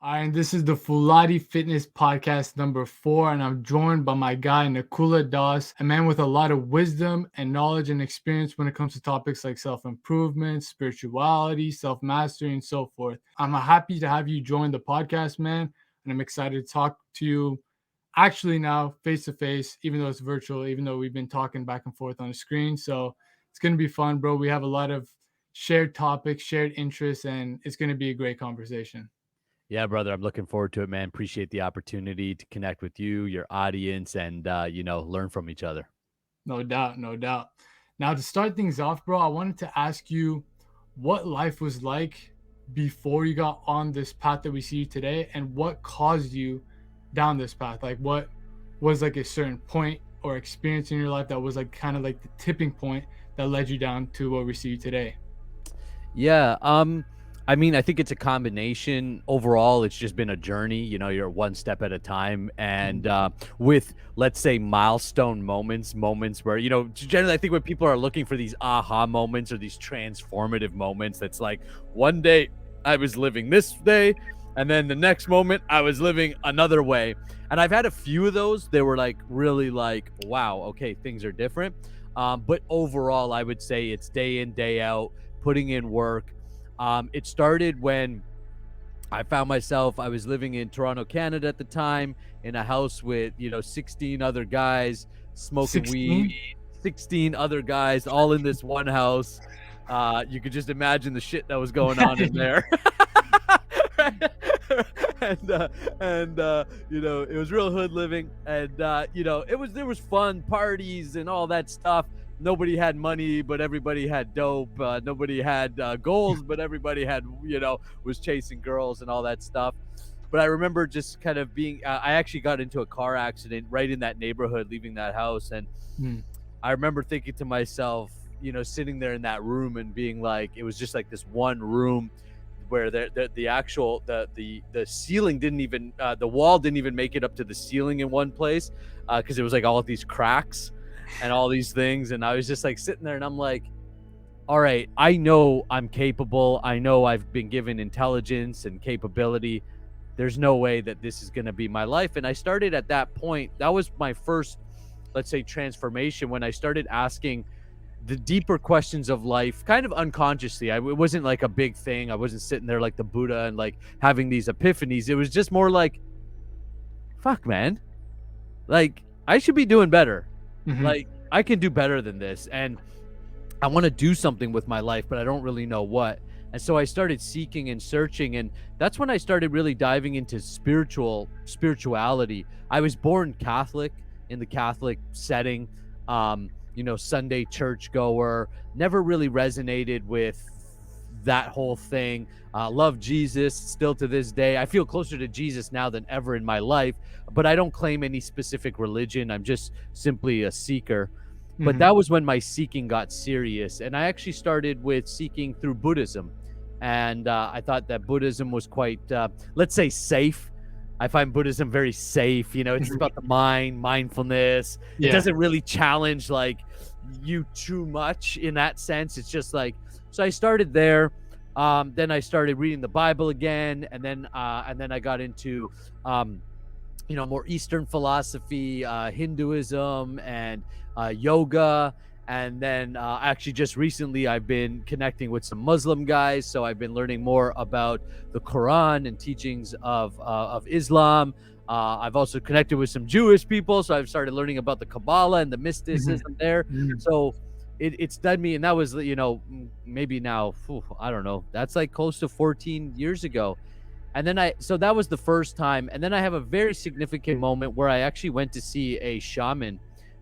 And this is the Fooladi Fitness Podcast number 4, and I'm joined by my guy Nakula Das, a man with a lot of wisdom and knowledge and experience when it comes to topics like self-improvement, spirituality, self-mastery, and so forth. I'm happy to have you join the podcast, man, and I'm excited to talk to you actually now face to face, even though it's virtual, even though we've been talking back and forth on the screen. So it's going to be fun, bro. We have a lot of shared topics, shared interests, and it's going to be a great conversation. Yeah, brother, I'm looking forward to it, man. Appreciate the opportunity to connect with you, your audience, and learn from each other. No doubt, no doubt. Now, to start things off, bro, I wanted to ask you what life was like before you got on this path that we see today, and what caused you down this path. Like, what was like a certain point or experience in your life that was like kind of like the tipping point that led you down to what we see today? Yeah, I think it's a combination. Overall, it's just been a journey. You're one step at a time, and with, let's say, milestone moments where generally I think when people are looking for these aha moments or these transformative moments, that's like one day I was living this day, and then the next moment I was living another way. And I've had a few of those. They were like really like, wow, okay, things are different. But overall, I would say it's day in, day out, putting in work. It started when I found myself, I was living in Toronto, Canada at the time, in a house with, 16 other guys smoking 16? weed, 16 other guys all in this one house. You could just imagine the shit that was going on in there. and it was real hood living, and there was fun parties and all that stuff. Nobody had money, but everybody had dope. Nobody had goals, but everybody had, was chasing girls and all that stuff. But I remember just kind of being, I actually got into a car accident right in that neighborhood, leaving that house. And I remember thinking to myself, sitting there in that room and being like, it was just like this one room where the ceiling didn't even, the wall didn't even make it up to the ceiling in one place, because it was like all of these cracks and all these things. And I was just like sitting there and I'm like, all right, I know I'm capable. I know I've been given intelligence and capability. There's no way that this is going to be my life. And I started at that point. That was my first, let's say, transformation, when I started asking the deeper questions of life, kind of unconsciously. It wasn't like a big thing. I wasn't sitting there like the Buddha and like having these epiphanies. It was just more like, fuck, man, like I should be doing better. Like I can do better than this, and I want to do something with my life, but I don't really know what. And so I started seeking and searching, and that's when I started really diving into spirituality. I was born Catholic, in the Catholic setting, Sunday church goer, never really resonated with that whole thing. Love Jesus still to this day. I feel closer to Jesus now than ever in my life, but I don't claim any specific religion. I'm just simply a seeker. But that was when my seeking got serious, and I actually started with seeking through Buddhism. And I thought that Buddhism was quite, let's say, safe. I find Buddhism very safe. It's about the mind, mindfulness. It doesn't really challenge like you too much in that sense. It's just like, so I started there. Then I started reading the Bible again, and then I got into more Eastern philosophy, Hinduism, and yoga. And then actually just recently I've been connecting with some Muslim guys, so I've been learning more about the Quran and teachings of Islam. I've also connected with some Jewish people, so I've started learning about the Kabbalah and the mysticism there. So it's done me, and that was maybe now, I don't know, that's like close to 14 years ago. And then so that was the first time. And then I have a very significant moment where I actually went to see a shaman,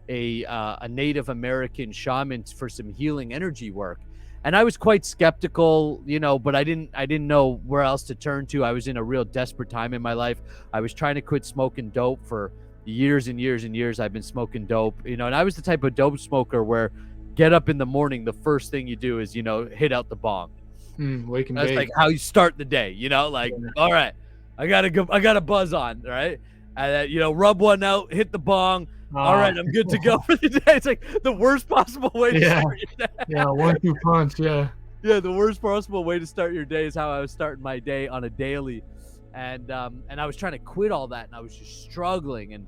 a Native American shaman, for some healing energy work. And I was quite skeptical, but I didn't know where else to turn to. I was in a real desperate time in my life. I was trying to quit smoking dope for years and years and years. I've been smoking dope, and I was the type of dope smoker where get up in the morning, the first thing you do is, hit out the bong. Wake and That's bake. like how you start the day, all right, I gotta buzz on, right? And then, rub one out, hit the bong. All right, I'm good to go for the day. It's like the worst possible way to start your day. Yeah, 1-2 punch, yeah. Yeah, the worst possible way to start your day is how I was starting my day on a daily. and I was trying to quit all that, and I was just struggling. And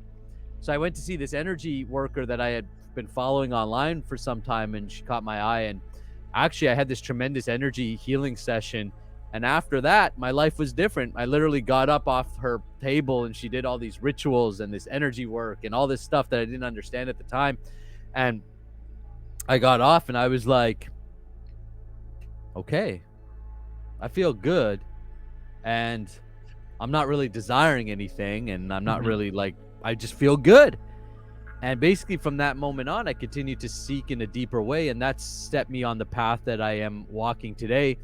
so I went to see this energy worker that I had been following online for some time, and she caught my eye. And actually, I had this tremendous energy healing session. And after that, my life was different. I literally got up off her table, and she did all these rituals and this energy work and all this stuff that I didn't understand at the time. And I got off, and I was like, okay, I feel good, and I'm not really desiring anything, and I'm not really like, I just feel good. And basically from that moment on, I continued to seek in a deeper way, and that set me on the path that I am walking today.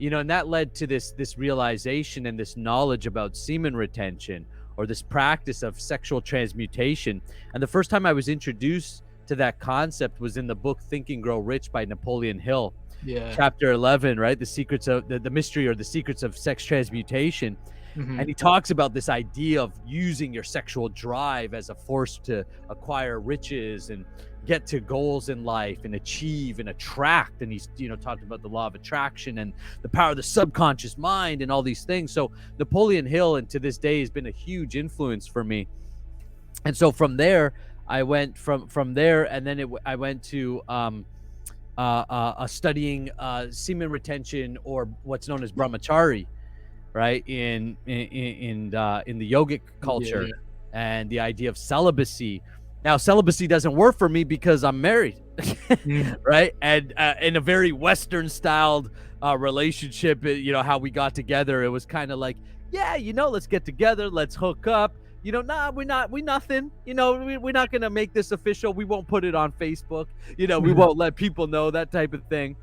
And that led to this realization and this knowledge about semen retention, or this practice of sexual transmutation. And the first time I was introduced to that concept was in the book Think and Grow Rich by Napoleon Hill. Chapter 11, right? The secrets of the mystery, or the secrets of sex transmutation. And he talks about this idea of using your sexual drive as a force to acquire riches and get to goals in life and achieve and attract. And he's, talked about the law of attraction and the power of the subconscious mind and all these things. So Napoleon Hill, and to this day, has been a huge influence for me. And so from there, I went from there, and then I went to studying semen retention, or what's known as brahmachari, right, in the yogic culture, and the idea of celibacy. Now, celibacy doesn't work for me because I'm married, right? And in a very Western styled relationship, how we got together, it was kind of like, yeah, let's get together, let's hook up. Nah, we nothing. We're not gonna make this official. We won't put it on Facebook. We won't let people know, that type of thing.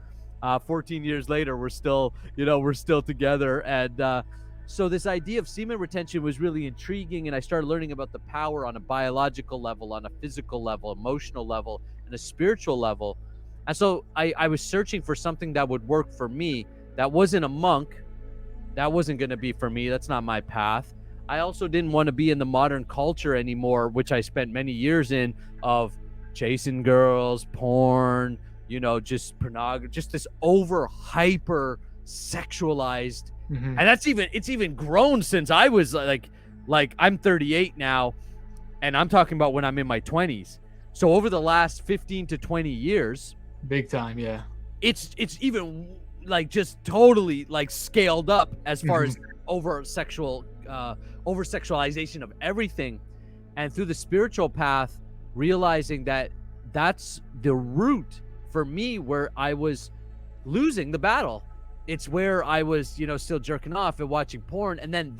14 years later, we're still together. And so this idea of semen retention was really intriguing, and I started learning about the power on a biological level, on a physical level, emotional level, and a spiritual level. And so I was searching for something that would work for me. That wasn't a monk. That wasn't going to be for me. That's not my path. I also didn't want to be in the modern culture anymore, which I spent many years in, of chasing girls, porn, just pornography, just this over hyper sexualized. And it's even grown since I was like I'm 38 now, and I'm talking about when I'm in my 20s. So over the last 15 to 20 years, big time, yeah, it's even like just totally like scaled up as far as over sexualization of everything. And through the spiritual path, realizing that that's the root for me where I was losing the battle. It's where I was, still jerking off and watching porn. And then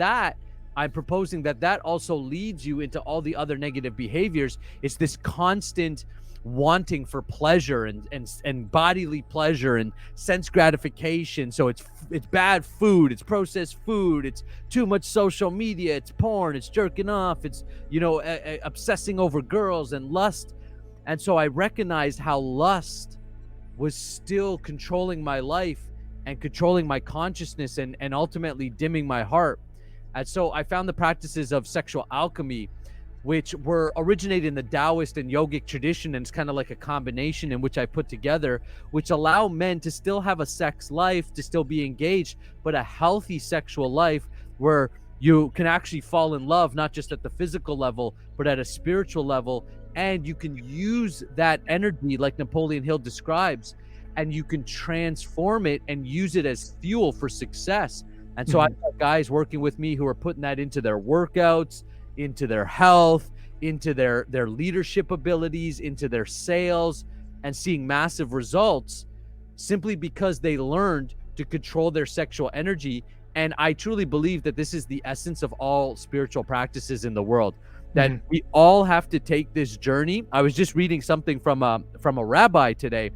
I'm proposing that also leads you into all the other negative behaviors. It's this constant wanting for pleasure and bodily pleasure and sense gratification. So it's bad food, it's processed food, it's too much social media, it's porn, it's jerking off, it's obsessing over girls and lust. And so I recognized how lust was still controlling my life and controlling my consciousness and ultimately dimming my heart. And so I found the practices of sexual alchemy, which were originated in the Taoist and yogic tradition, and it's kind of like a combination in which I put together, which allow men to still have a sex life, to still be engaged, but a healthy sexual life where you can actually fall in love, not just at the physical level, but at a spiritual level. And you can use that energy like Napoleon Hill describes, and you can transform it and use it as fuel for success. And so I've got guys working with me who are putting that into their workouts, into their health, into their leadership abilities, into their sales, and seeing massive results simply because they learned to control their sexual energy. And I truly believe that this is the essence of all spiritual practices in the world, that we all have to take this journey. I was just reading something from a rabbi today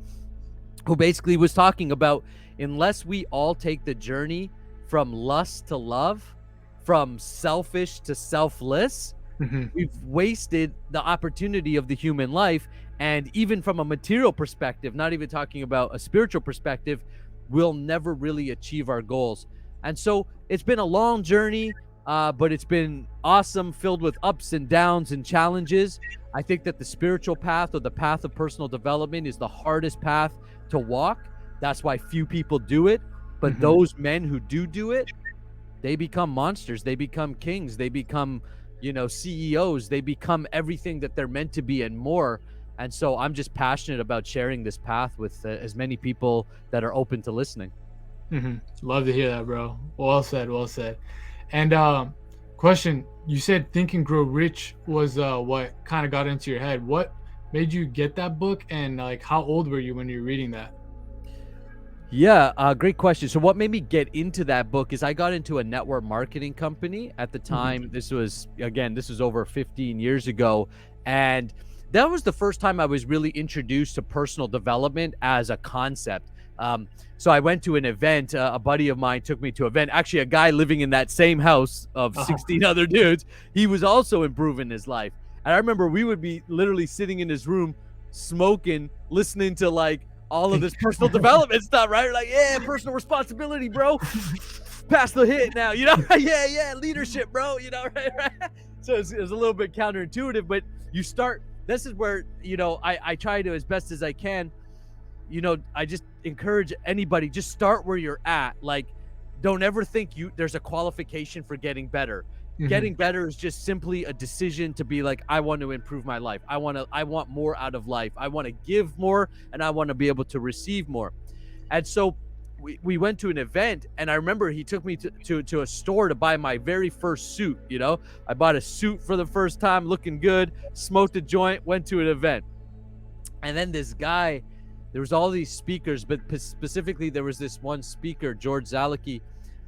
who basically was talking about, unless we all take the journey from lust to love, from selfish to selfless, we've wasted the opportunity of the human life. And even from a material perspective, not even talking about a spiritual perspective, we'll never really achieve our goals. And so it's been a long journey, but it's been awesome, filled with ups and downs and challenges. I think that the spiritual path, or the path of personal development, is the hardest path to walk. That's why few people do it. But those men who do it, they become monsters. They become kings. They become, CEOs. They become everything that they're meant to be and more. And so I'm just passionate about sharing this path with as many people that are open to listening. Love to hear that, bro. Well said, well said. And question, you said Think and Grow Rich was what kind of got into your head. What made you get that book, and like how old were you when you were reading that? Yeah, great question. So what made me get into that book is I got into a network marketing company at the time. This was over 15 years ago. And that was the first time I was really introduced to personal development as a concept. So I went to an event. A buddy of mine took me to an event. Actually, a guy living in that same house of 16 other dudes, he was also improving his life. And I remember we would be literally sitting in his room, smoking, listening to like all of this personal development stuff, right? Like, yeah, personal responsibility, bro. Pass the hit now, yeah, leadership, bro, right? So it's a little bit counterintuitive, but you start, this is where, I try to, as best as I can, I just encourage anybody, just start where you're at. Like, don't ever think there's a qualification for getting better. Getting better is just simply a decision to be like, I want to improve my life. I want more out of life. I want to give more, and I want to be able to receive more. And so we went to an event, and I remember he took me to a store to buy my very first suit. I bought a suit for the first time, looking good, smoked a joint, went to an event. And then this guy, there was all these speakers, but specifically there was this one speaker, George Zalicki.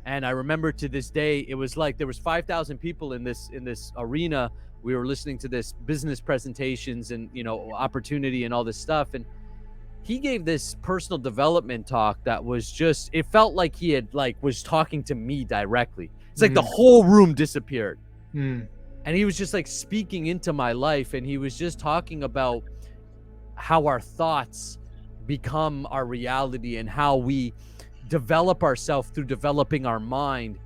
And I remember to this day, it was like there was 5,000 people in this arena. We were listening to this business presentations and, opportunity and all this stuff. And he gave this personal development talk that was just, it felt like he had was talking to me directly. It's like the whole room disappeared. And he was just speaking into my life. And he was just talking about how our thoughts become our reality and how we develop ourselves through developing our mind.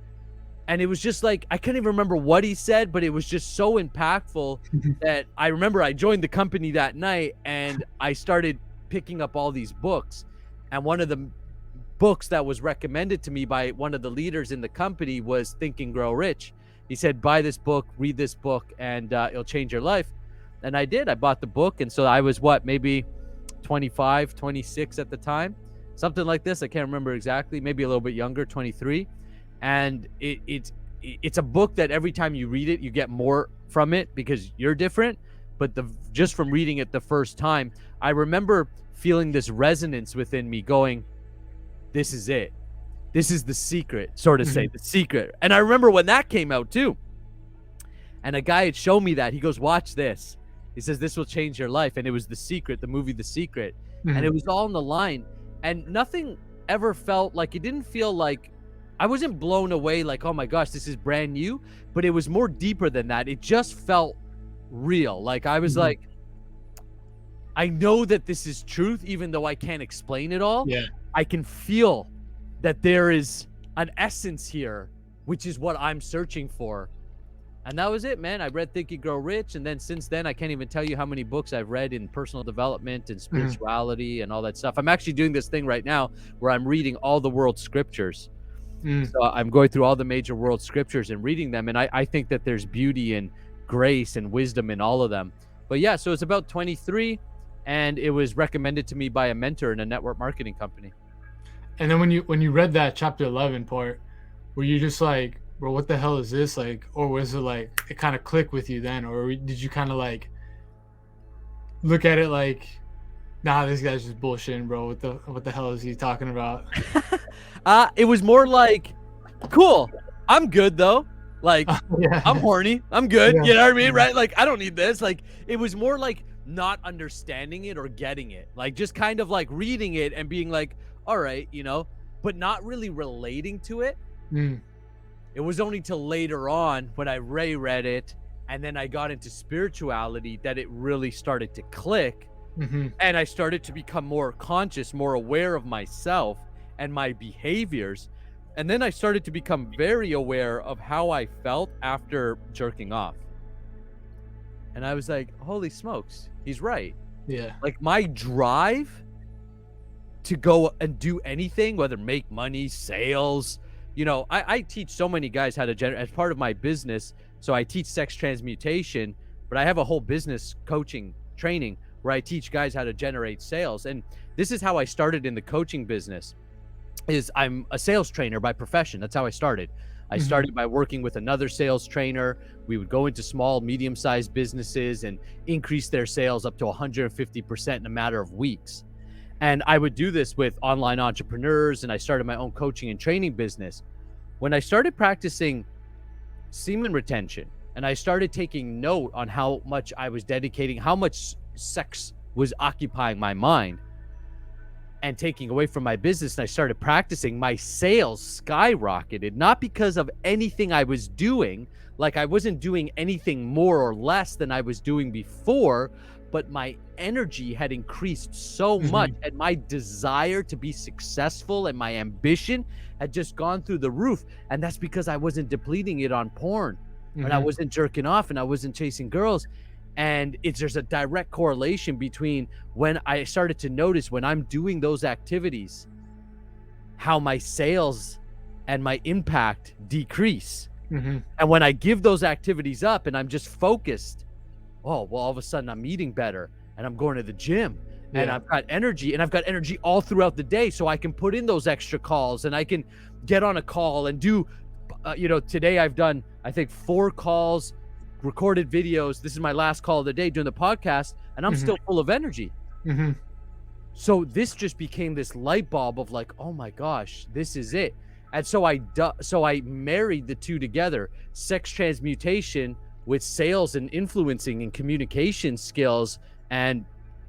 And it was just I can't even remember what he said, but it was just so impactful that I remember I joined the company that night and I started picking up all these books. And one of the books that was recommended to me by one of the leaders in the company was Think and Grow Rich. He said, buy this book, read this book, and it'll change your life. And I did. I bought the book. And so I was maybe 25, 26 at the time. Something like this. I can't remember exactly. Maybe a little bit younger, 23. And it's a book that every time you read it, you get more from it because you're different. But just from reading it the first time, I remember feeling this resonance within me going, this is it. This is the secret, sort of say, the secret. And I remember when that came out too. And a guy had shown me that. He goes, watch this. He says, this will change your life. And it was The Secret, the movie The Secret. And it was all in the line. And nothing ever felt like, it didn't feel like, I wasn't blown away like, oh my gosh, this is brand new. But it was more deeper than that. It just felt real. Like I was like, I know that this is truth, even though I can't explain it all. Yeah. I can feel that there is an essence here, which is what I'm searching for. And that was it, man. I read Think and Grow Rich. And then since then, I can't even tell you how many books I've read in personal development and spirituality and all that stuff. I'm actually doing this thing right now where I'm reading all the world scriptures. So I'm going through all the major world scriptures and reading them. And I think that there's beauty and grace and wisdom in all of them. But yeah, so it's about 23. And it was recommended to me by a mentor in a network marketing company. And then when you read that chapter 11 part, were you just like, bro, what the hell is this? Like, or was it like, it kind of clicked with you then? Or did you kind of like look at it like, nah, this guy's just bullshitting, bro. What the hell is he talking about? It was more like, cool. I'm good though. Like, I'm horny. I'm good. You know what I mean? Right? Like, I don't need this. Like, it was more like not understanding it or getting it. Like, just kind of like reading it and being like, all right, but not really relating to it. It was only till later on when I reread it and then I got into spirituality that it really started to click. And I started to become more conscious, more aware of myself and my behaviors. And then I started to become very aware of how I felt after jerking off. And I was like, holy smokes, he's right. Yeah. Like my drive to go and do anything, whether make money, sales, you know, I teach so many guys how to generate as part of my business. So I teach sex transmutation, but I have a whole business coaching training where I teach guys how to generate sales. And this is how I started in the coaching business. Is I'm a sales trainer by profession. That's how I started. I started by working with another sales trainer. We would go into small, medium-sized businesses and increase their sales up to 150% in a matter of weeks. And I would do this with online entrepreneurs, and I started my own coaching and training business. When I started practicing semen retention and I started taking note on how much I was dedicating, how much sex was occupying my mind and taking away from my business, and I started practicing, my sales skyrocketed, not because of anything I was doing, like I wasn't doing anything more or less than I was doing before, but my energy had increased so much, and my desire to be successful and my ambition had just gone through the roof. And that's because I wasn't depleting it on porn, and I wasn't jerking off, and I wasn't chasing girls. And there's a direct correlation between when I started to notice when I'm doing those activities, how my sales and my impact decrease. And when I give those activities up and I'm just focused, oh, well, all of a sudden I'm eating better and I'm going to the gym and I've got energy, and I've got energy all throughout the day. So I can put in those extra calls and I can get on a call and do, today I've done, I think 4 calls, recorded videos. This is my last call of the day doing the podcast, and I'm still full of energy. So this just became this light bulb of like, oh my gosh, this is it. And so I married the two together, sex transmutation with sales and influencing and communication skills and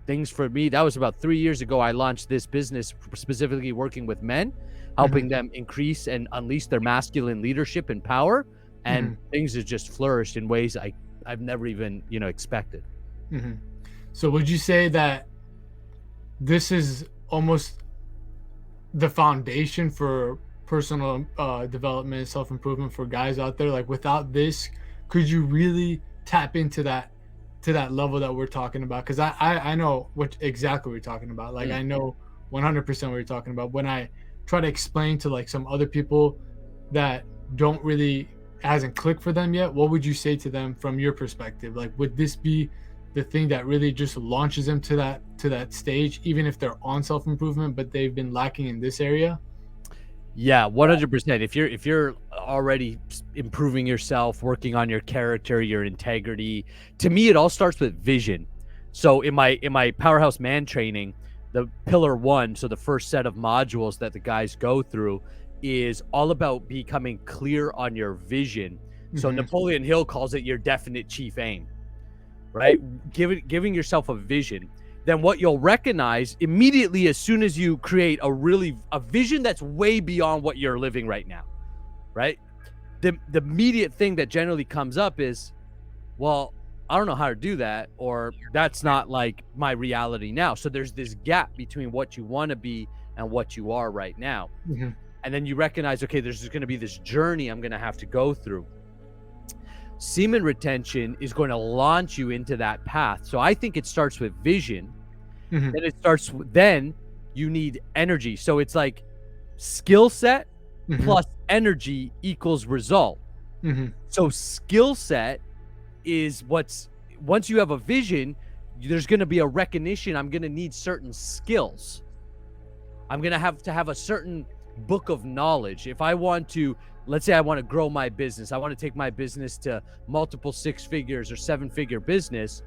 things. For me, that was about 3 years ago. I launched this business specifically working with men, helping them increase and unleash their masculine leadership and power. And things have just flourished in ways I've never even, expected. So would you say that this is almost the foundation for personal development, self-improvement for guys out there? Like, without this, could you really tap into that level that we're talking about? Because I know exactly what you're talking about. Like, I know 100% what you're talking about. When I try to explain to like some other people that don't really hasn't clicked for them yet, what would you say to them from your perspective? Like, would this be the thing that really just launches them to that stage, even if they're on self-improvement but they've been lacking in this area? Yeah, 100%. If you're already improving yourself, working on your character, your integrity, to me it all starts with vision. So in my Powerhouse Man training, the pillar 1, so the first set of modules that the guys go through, is all about becoming clear on your vision. So Napoleon Hill calls it your definite chief aim, right? Giving yourself a vision. Then what you'll recognize immediately as soon as you create a vision that's way beyond what you're living right now, right? The immediate thing that generally comes up is, well, I don't know how to do that, or that's not like my reality now. So there's this gap between what you want to be and what you are right now. And then you recognize, okay, there's going to be this journey I'm going to have to go through. Semen retention is going to launch you into that path. So I think it starts with vision. Then you need energy. So it's like skill set plus energy equals result. So skill set is once you have a vision, there's going to be a recognition. I'm going to need certain skills. I'm going to have a certain book of knowledge. If I want to, let's say I want to grow my business, I want to take my business to multiple 6 figures or 7-figure business,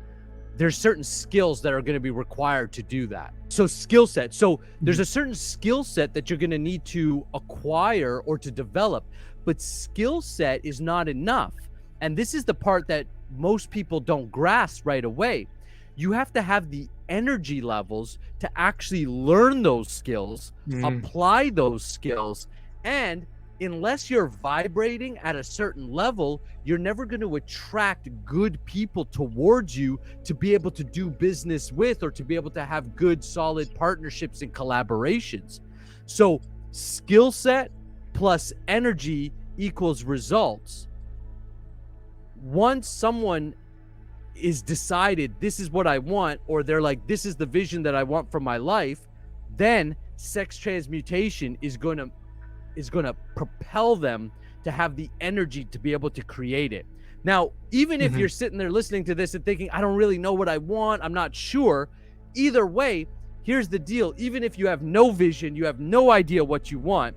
there's certain skills that are going to be required to do that. So skill set. So there's a certain skill set that you're going to need to acquire or to develop, but skill set is not enough. And this is the part that most people don't grasp right away. You have to have the energy levels to actually learn those skills, apply those skills. And unless you're vibrating at a certain level, you're never going to attract good people towards you to be able to do business with, or to be able to have good, solid partnerships and collaborations. So skill set plus energy equals results. Once someone is decided this is what I want, or they're like, this is the vision that I want for my life, then sex transmutation is going to is going to propel them to have the energy to be able to create it. Now, even if you're sitting there listening to this and thinking, I don't really know what I want, I'm not sure, either way, here's the deal. Even if you have no vision, you have no idea what you want,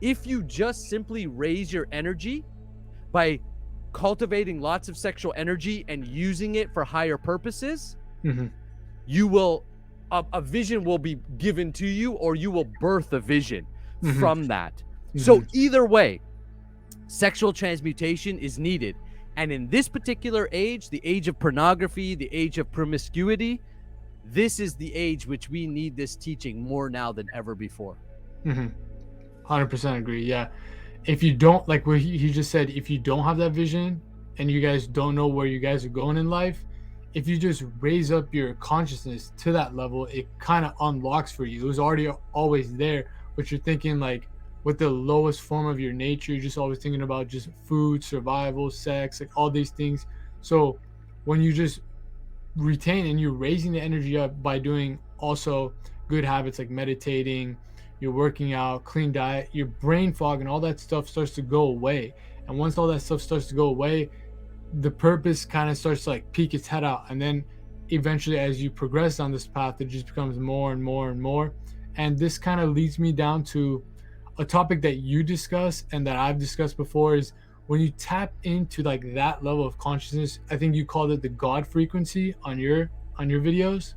if you just simply raise your energy by cultivating lots of sexual energy and using it for higher purposes, you will, a vision will be given to you, or you will birth a vision from that. So either way, sexual transmutation is needed. And in this particular age, the age of pornography, the age of promiscuity, this is the age which we need this teaching more now than ever before. 100% agree. Yeah. If you don't, like what he just said, if you don't have that vision and you guys don't know where you guys are going in life, if you just raise up your consciousness to that level, it kind of unlocks for you. It was already always there, but you're thinking like with the lowest form of your nature, you're just always thinking about just food, survival, sex, like all these things. So when you just retain and you're raising the energy up by doing also good habits like meditating, you're working out, clean diet, your brain fog and all that stuff starts to go away. And once all that stuff starts to go away, the purpose kind of starts to like peek its head out. And then eventually as you progress on this path, it just becomes more and more and more. And this kind of leads me down to a topic that you discuss and that I've discussed before, is when you tap into like that level of consciousness. I think you called it the God frequency on your videos.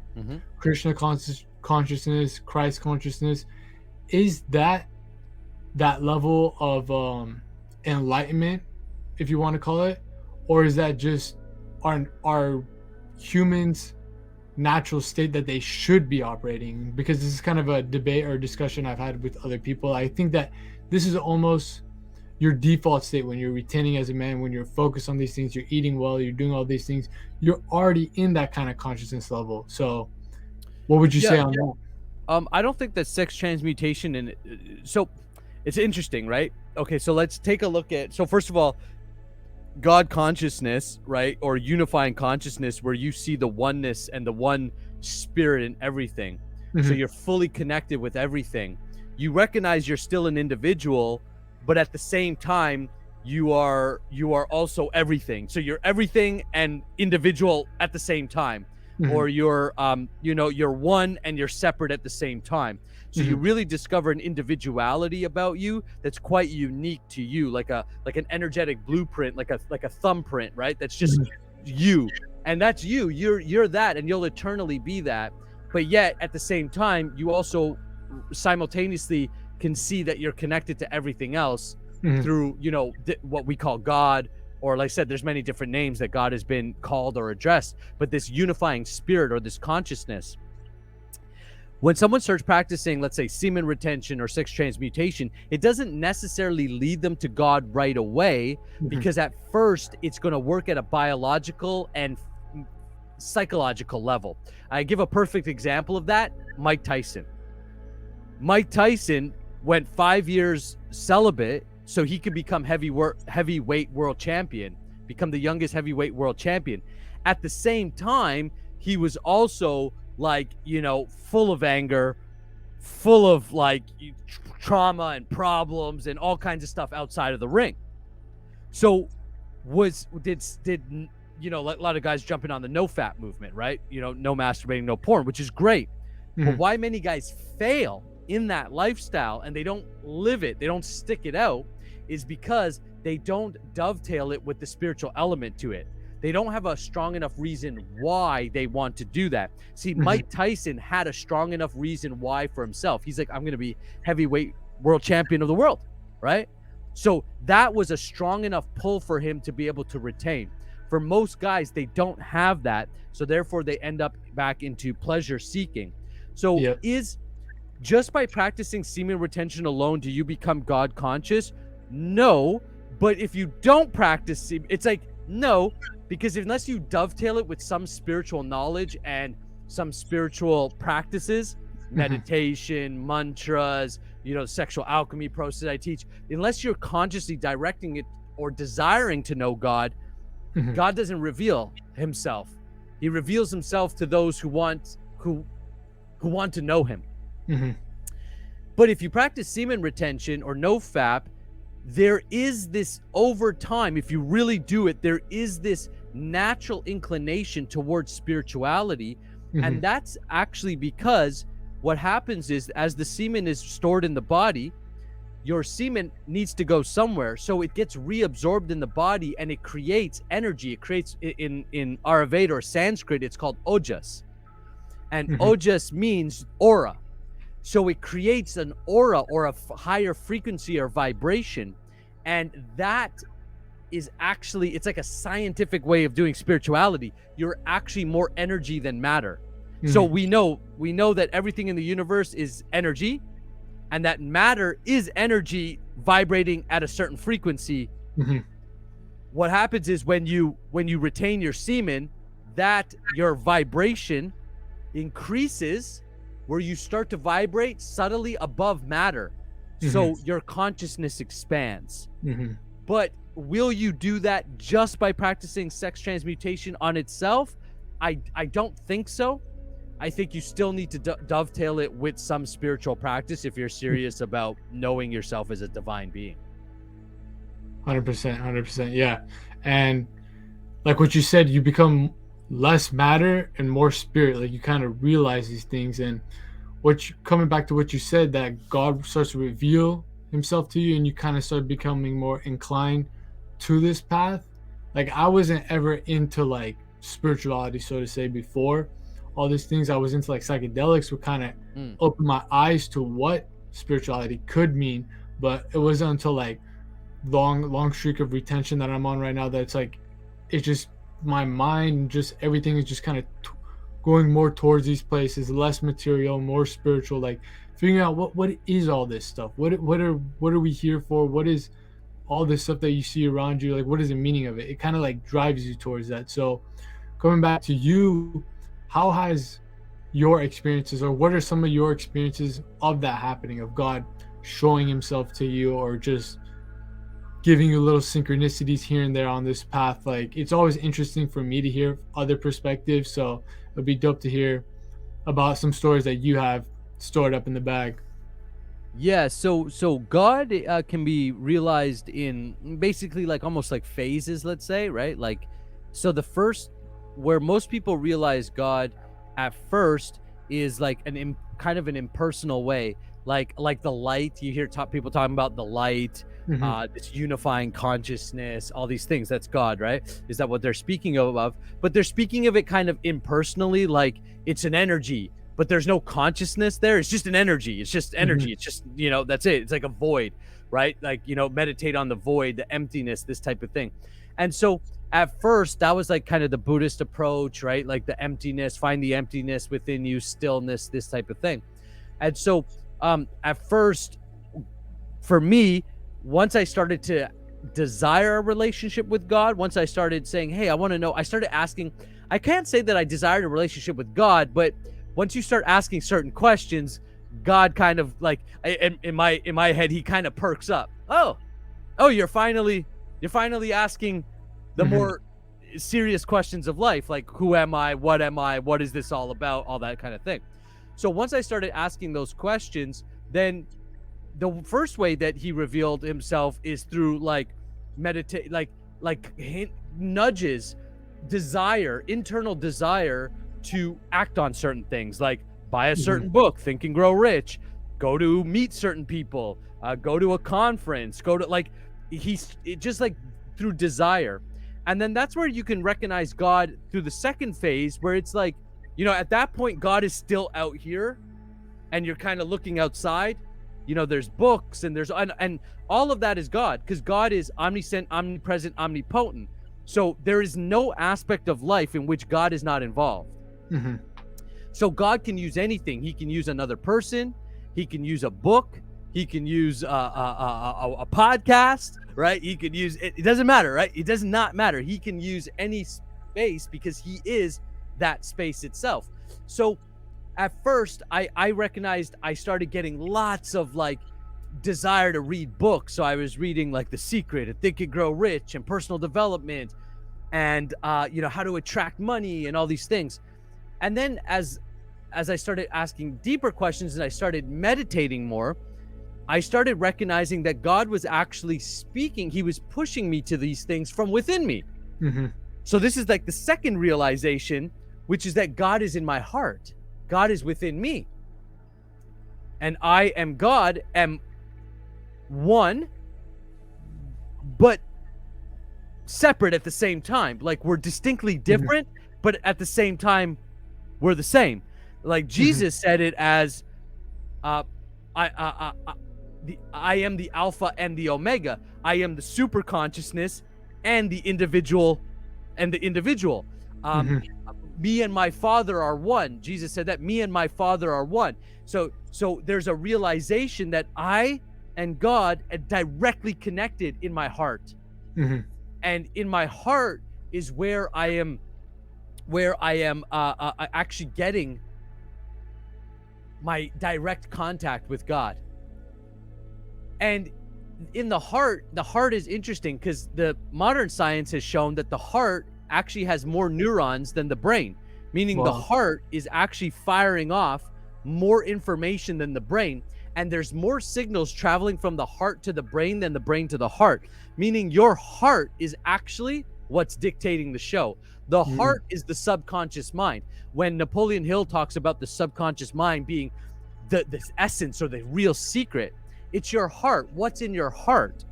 Krishna consciousness, Christ consciousness. Is that level of enlightenment, if you want to call it, or is that just our humans' natural state that they should be operating? Because this is kind of a debate or discussion I've had with other people. I think that this is almost your default state when you're retaining as a man, when you're focused on these things, you're eating well, you're doing all these things, you're already in that kind of consciousness level. So what would you say on that? I don't think that sex transmutation, and so it's interesting, right? Okay, so let's take a look at, so first of all, God consciousness, right? Or unifying consciousness, where you see the oneness and the one spirit in everything. So you're fully connected with everything. You recognize you're still an individual, but at the same time, you are also everything. So you're everything and individual at the same time. Or you're you're one and you're separate at the same time. So you really discover an individuality about you that's quite unique to you, like an energetic blueprint, like a thumbprint, right? That's just you, and that's you. You're that, and you'll eternally be that. But yet at the same time, you also simultaneously can see that you're connected to everything else through what we call God. Or like I said, there's many different names that God has been called or addressed, but this unifying spirit or this consciousness. When someone starts practicing, let's say, semen retention or sex transmutation, it doesn't necessarily lead them to God right away, because at first it's going to work at a biological and psychological level. I give a perfect example of that, Mike Tyson. Mike Tyson went 5 years celibate so he could become heavyweight world champion, become the youngest heavyweight world champion. At the same time, he was also full of anger, full of trauma and problems and all kinds of stuff outside of the ring. So did a lot of guys jumping on the no fat movement, right? No masturbating, no porn, which is great. But why many guys fail in that lifestyle and they don't live it, they don't stick it out, is because they don't dovetail it with the spiritual element to it. They don't have a strong enough reason why they want to do that. See, Mike Tyson had a strong enough reason why for himself. He's like, I'm going to be heavyweight world champion of the world, right? So that was a strong enough pull for him to be able to retain. For most guys, they don't have that. So therefore, they end up back into pleasure seeking. So is just by practicing semen retention alone, do you become God conscious? No. But if you don't practice, it's like, no, because unless you dovetail it with some spiritual knowledge and some spiritual practices, meditation, mantras, sexual alchemy process I teach, unless you're consciously directing it or desiring to know God, God doesn't reveal himself. He reveals himself to those who want to know him. But if you practice semen retention or no FAP, there is this over time, if you really do it, there is this natural inclination towards spirituality. And that's actually because what happens is, as the semen is stored in the body, your semen needs to go somewhere, so it gets reabsorbed in the body and it creates energy. It creates, in Ayurveda or Sanskrit, it's called ojas, and ojas means aura. So it creates an aura or a higher frequency or vibration, and that is actually, it's like a scientific way of doing spirituality. You're actually more energy than matter. So we know that everything in the universe is energy, and that matter is energy vibrating at a certain frequency. What happens is, when you retain your semen, that your vibration increases, where you start to vibrate subtly above matter. So your consciousness expands. But will you do that just by practicing sex transmutation on itself? I don't think so. I think you still need to dovetail it with some spiritual practice if you're serious about knowing yourself as a divine being. 100%. Yeah. And like what you said, you become less matter and more spirit. Like, you kind of realize these things. And coming back to what you said, that God starts to reveal himself to you and you kind of start becoming more inclined to this path. Like, I wasn't ever into like spirituality, so to say, before all these things. I was into like psychedelics, would kind of open my eyes to what spirituality could mean. But it wasn't until like long streak of retention that I'm on right now that it's like, it's just my mind, just everything is just kind of going more towards these places, less material, more spiritual, like figuring out what is all this stuff, what are we here for, what is all this stuff that you see around you, like what is the meaning of it. It kind of like drives you towards that. So coming back to you, how has your experiences, or what are some of your experiences of that happening, of God showing himself to you, or just giving you little synchronicities here and there on this path? Like, it's always interesting for me to hear other perspectives, so it'd be dope to hear about some stories that you have stored up in the bag. Yeah, so God can be realized in basically like almost like phases, let's say, right? Like, so the first, where most people realize God at first, is like kind of an impersonal way, like the light. You hear people talking about the light, this unifying consciousness, all these things. That's God, right? Is that what they're speaking of? But they're speaking of it kind of impersonally, like it's an energy, but there's no consciousness there. It's just an energy. It's just energy. It's just, that's it. It's like a void, right? Like, meditate on the void, the emptiness, this type of thing. And so at first, that was like kind of the Buddhist approach, right? Like the emptiness, find the emptiness within you, stillness, this type of thing. And so at first, for me, once I started to desire a relationship with God, once I started saying, hey, I want to know, I started asking, I can't say that I desired a relationship with God, but once you start asking certain questions, God kind of like, in my head, he kind of perks up. Oh, you're finally asking the more serious questions of life, like who am I, what is this all about, all that kind of thing. So once I started asking those questions, then the first way that he revealed himself is through like meditate, like nudges, desire, internal desire to act on certain things, like buy a certain book, Think and Grow Rich, go to meet certain people, go to a conference, go to like, just like through desire. And then that's where you can recognize God through the second phase, where it's like, at that point, God is still out here and you're kind of looking outside. There's books and and all of that is God, because God is omniscient, omnipresent, omnipotent. So there is no aspect of life in which God is not involved. So God can use anything. He can use another person. He can use a book. He can use a podcast, right? He could use it. It doesn't matter, right? It does not matter. He can use any space because he is that space itself. So at first, I recognized I started getting lots of like desire to read books. So I was reading like The Secret and Think and Grow Rich and personal development and, how to attract money and all these things. And then as as I started asking deeper questions and I started meditating more, I started recognizing that God was actually speaking. He was pushing me to these things from within me. Mm-hmm. So this is like the second realization, which is that God is in my heart. God is within me. And I am God, am one, but separate at the same time. Like we're distinctly different, but at the same time, we're the same. Like Jesus said it as, I am the Alpha and the Omega. I am the super consciousness and the individual. Me and my Father are one. Jesus said that me and my Father are one. So there's a realization that I and God are directly connected in my heart. And in my heart is where I am actually getting my direct contact with God. And in the heart is interesting because the modern science has shown that the heart actually has more neurons than the brain, meaning the heart is actually firing off more information than the brain. And there's more signals traveling from the heart to the brain than the brain to the heart, meaning your heart is actually what's dictating the show. The heart is the subconscious mind. When Napoleon Hill talks about the subconscious mind being the essence or the real secret, it's your heart. What's in your heart?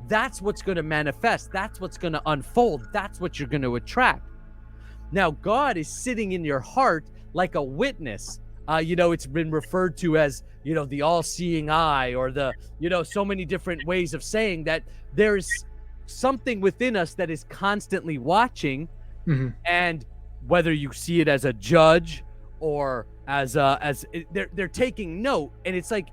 That's what's going to manifest. That's what's going to unfold. That's what you're going to attract. Now, God is sitting in your heart like a witness. It's been referred to as, the all-seeing eye, or the, so many different ways of saying that there's something within us that is constantly watching. And whether you see it as a judge or they're taking note, and it's like,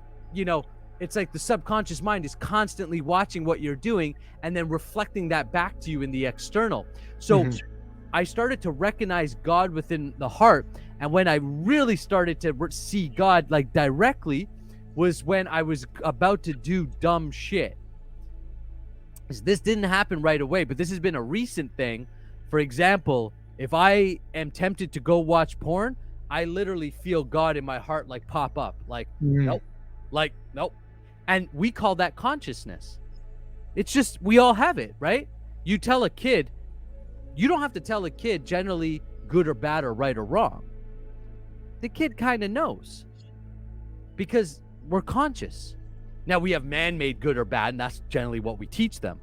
it's like the subconscious mind is constantly watching what you're doing and then reflecting that back to you in the external. So I started to recognize God within the heart. And when I really started to see God like directly was when I was about to do dumb shit. This didn't happen right away, but this has been a recent thing. For example, if I am tempted to go watch porn, I literally feel God in my heart like pop up, like, nope. And we call that consciousness. It's just, we all have it, right? You tell a kid, you don't have to tell a kid generally good or bad or right or wrong. The kid kind of knows because we're conscious. Now we have man-made good or bad, and that's generally what we teach them.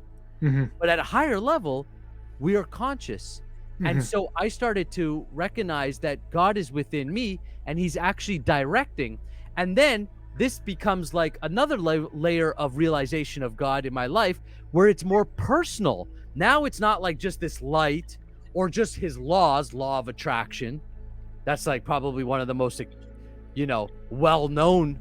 But at a higher level, we are conscious. And so I started to recognize that God is within me and he's actually directing. And then this becomes like another layer of realization of God in my life where it's more personal. Now it's not like just this light or just his law of attraction. That's like probably one of the most, well-known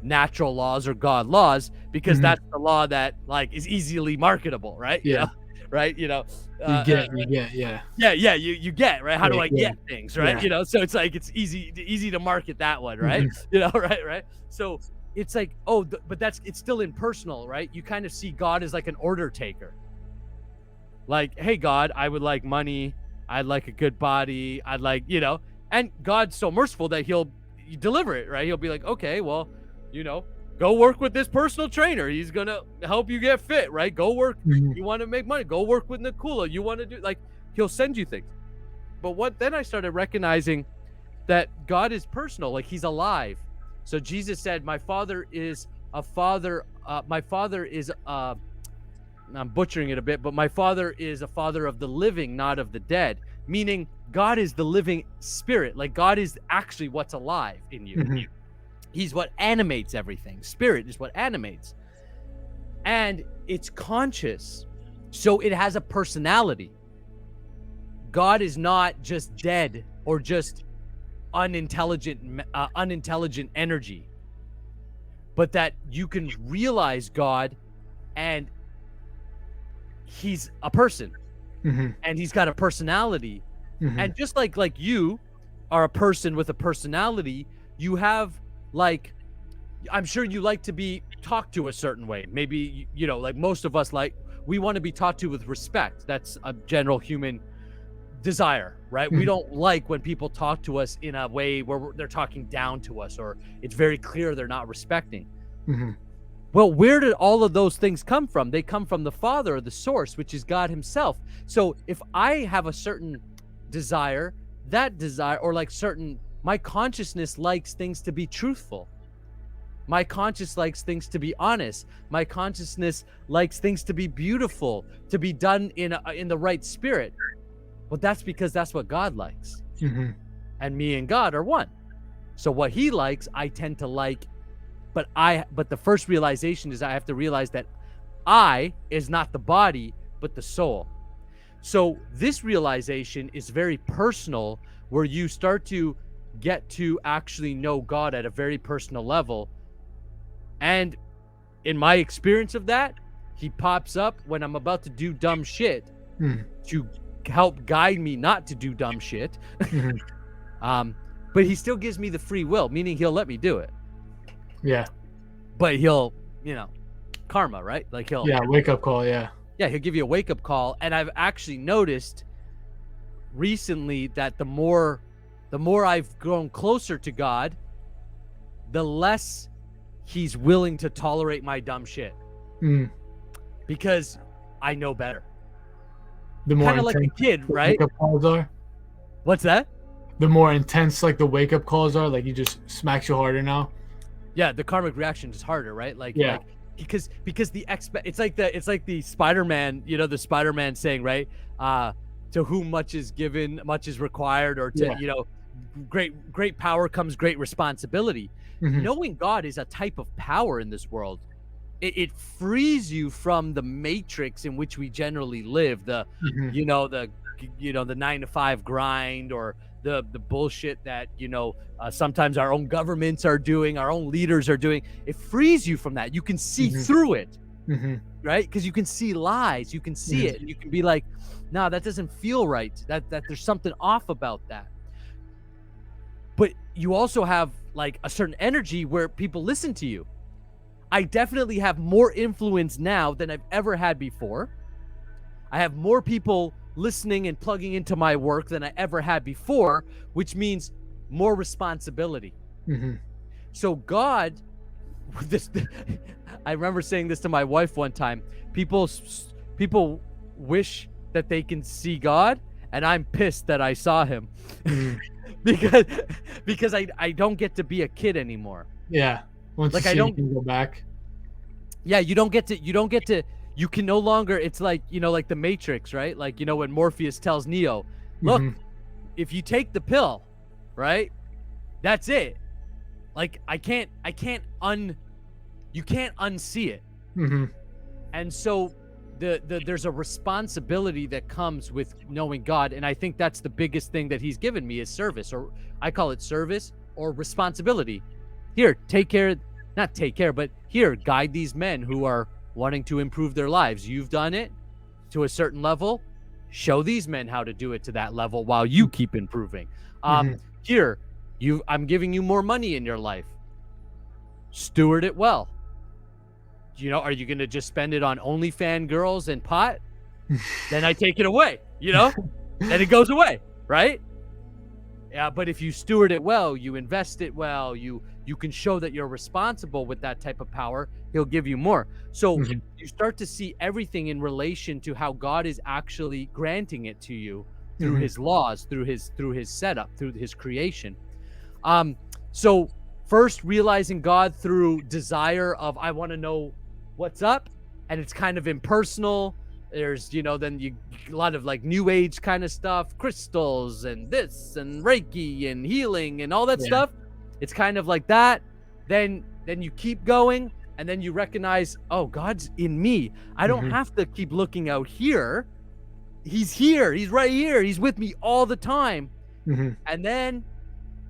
natural laws or God laws, because that's the law that like is easily marketable, right? Yeah. Right. You get, You get, right. How do I get things, right? Yeah. So it's like, it's easy to market that one, right? Right. So it's like, but it's still impersonal, right? You kind of see God as like an order taker. Like, hey, God, I would like money. I'd like a good body. I'd like, and God's so merciful that he'll deliver it, right? He'll be like, okay, well, go work with this personal trainer. He's going to help you get fit, right? Go work. You want to make money. Go work with Nakula. You want to do, like, he'll send you things. But then I started recognizing that God is personal, like he's alive. So Jesus said, my father is a father. I'm butchering it a bit, but my father is a father of the living, not of the dead. Meaning God is the living spirit. Like God is actually what's alive in you. He's what animates everything. Spirit is what animates. And it's conscious. So it has a personality. God is not just dead or just unintelligent energy, but that you can realize God and he's a person and he's got a personality. And just like you are a person with a personality, you have like, I'm sure you like to be talked to a certain way. Maybe, like most of us, like we want to be talked to with respect. That's a general human desire, right? We don't like when people talk to us in a way where they're talking down to us, or it's very clear they're not respecting. Well, where did all of those things come from? They come from the Father, or the source, which is God himself. So if I have a certain desire, that desire, or like certain, my consciousness likes things to be truthful. My conscious likes things to be honest. My consciousness likes things to be beautiful, to be done in the right spirit. Well, that's because that's what God likes. And me and God are one. So what he likes, I tend to like. But the first realization is I have to realize that I is not the body, but the soul. So this realization is very personal, where you start to get to actually know God at a very personal level. And in my experience of that, he pops up when I'm about to do dumb shit to help guide me not to do dumb shit. But he still gives me the free will, meaning he'll let me do it. Yeah. But he'll, karma, right? Like wake up call. Yeah, he'll give you a wake up call. And I've actually noticed recently that the more I've grown closer to God, the less he's willing to tolerate my dumb shit. Because I know better. The more kind of like a kid, right? Wake up calls are. What's that? The more intense like the wake up calls are, like he just smacks you harder now. Yeah, the karmic reaction is harder, right? Like because it's like the Spider-Man, the Spider-Man saying, right? To whom much is given, much is required, or to great power comes great responsibility. Knowing God is a type of power in this world. It frees you from the matrix in which we generally live, the 9-to-5 grind, or the bullshit that sometimes our own governments are doing, our own leaders are doing. It frees you from that. You can see through it, right? Because you can see lies, you can see it, and you can be like, nah, that doesn't feel right, that there's something off about that. But you also have like a certain energy where people listen to you. I definitely have more influence now than I've ever had before. I have more people listening and plugging into my work than I ever had before, which means more responsibility. So God, I remember saying this to my wife one time. People wish that they can see God, and I'm pissed that I saw him. because I don't get to be a kid anymore. Yeah. Once like you I don't can go back. Yeah, you can no longer, it's like, like the Matrix, right? Like, when Morpheus tells Neo, look, if you take the pill, right? That's it. Like you can't unsee it. And so there's a responsibility that comes with knowing God, and I think that's the biggest thing that he's given me is service, or I call it service or responsibility. Here, but here, guide these men who are wanting to improve their lives. You've done it to a certain level. Show these men how to do it to that level while you keep improving. Here, I'm giving you more money in your life. Steward it well. Are you going to just spend it on OnlyFans girls and pot? Then I take it away, then it goes away, right? Yeah, but if you steward it well, you invest it well, you can show that you're responsible with that type of power, he'll give you more. So you start to see everything in relation to how God is actually granting it to you through his laws, through his setup, through his creation. So first realizing God through desire of, I want to know what's up, and it's kind of impersonal. There's then a lot of like new age kind of stuff, crystals and this and Reiki and healing and all that stuff. It's kind of like that. Then you keep going, and then you recognize, oh, God's in me. I don't have to keep looking out here. He's here. He's right here. He's with me all the time. And then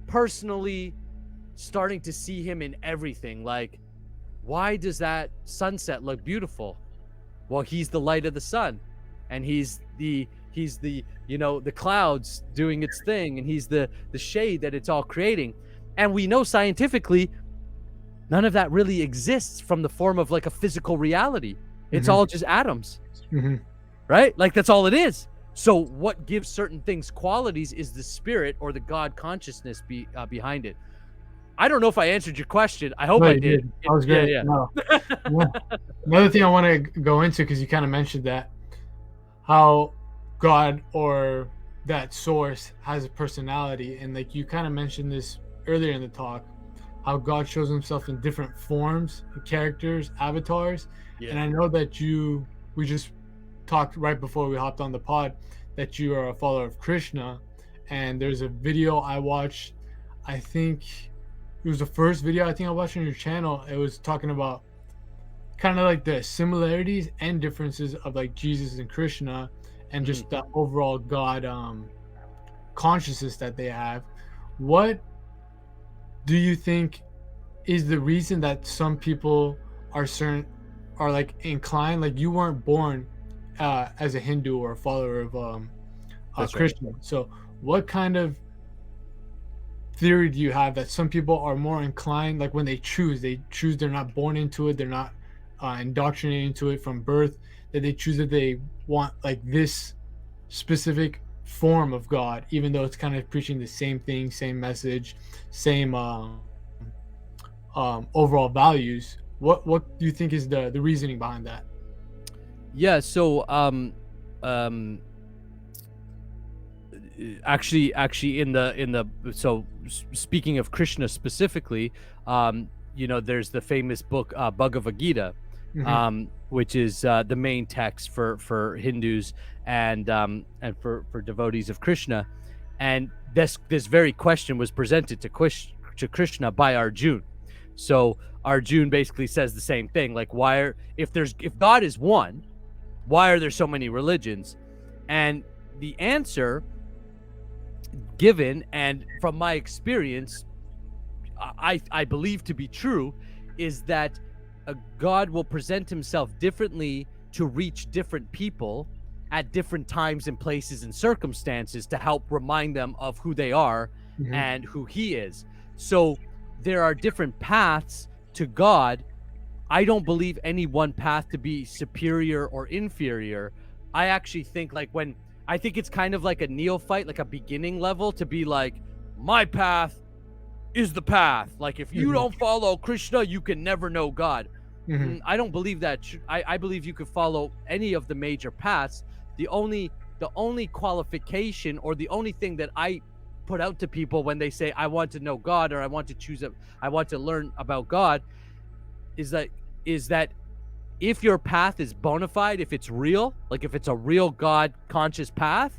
personally starting to see him in everything. Like, why does that sunset look beautiful? Well, he's the light of the sun, and he's the the clouds doing its thing, and he's the shade that it's all creating. And we know scientifically none of that really exists from the form of like a physical reality. It's all just atoms, right? Like that's all it is. So what gives certain things qualities is the spirit or the God consciousness behind it. I don't know if I answered your question. I hope No, I you did. did. That was Yeah, great. yeah. No. Yeah. Another thing I want to go into, because you kind of mentioned that, how God or that source has a personality, and like you kind of mentioned this earlier in the talk, how God shows himself in different forms, characters, avatars. And Yeah. I know that we just talked right before we hopped on the pod that you are a follower of Krishna. And there's a video I watched, I think it was the first video I think I watched on your channel. It was talking about kind of like the similarities and differences of like Jesus and Krishna, and Mhm. just the overall God consciousness that they have. What do you think is the reason that some people are like inclined, like you weren't born as a Hindu or a follower of That's right. Krishna, so what kind of theory do you have that some people are more inclined, like when they choose, they're not born into it, they're not indoctrinated into it from birth, that they choose that they want like this specific form of God, even though it's kind of preaching the same thing, same message, same overall values? What do you think is the reasoning behind that? Yeah. So um actually in the so speaking of Krishna specifically, there's the famous book Bhagavad Gita, Hmm. which is the main text for Hindus and for devotees of Krishna. And this very question was presented to Krishna by Arjun. So Arjun basically says the same thing, like, if God is one, why are there so many religions? And the answer given, and from my experience, I believe to be true, is that a God will present himself differently to reach different people at different times and places and circumstances to help remind them of who they are Hmm. and who he is. So there are different paths to God. I don't believe any one path to be superior or inferior. I actually think, I think it's kind of like a neophyte, like a beginning level, to be like, my path is the path. Like, if you Hmm. don't follow Krishna, you can never know God. Hmm. I don't believe that. I believe you could follow any of the major paths. The only qualification, or the only thing that I put out to people when they say I want to know God, or I want to learn about God, is that if your path is bona fide, if it's real, like if it's a real God conscious path,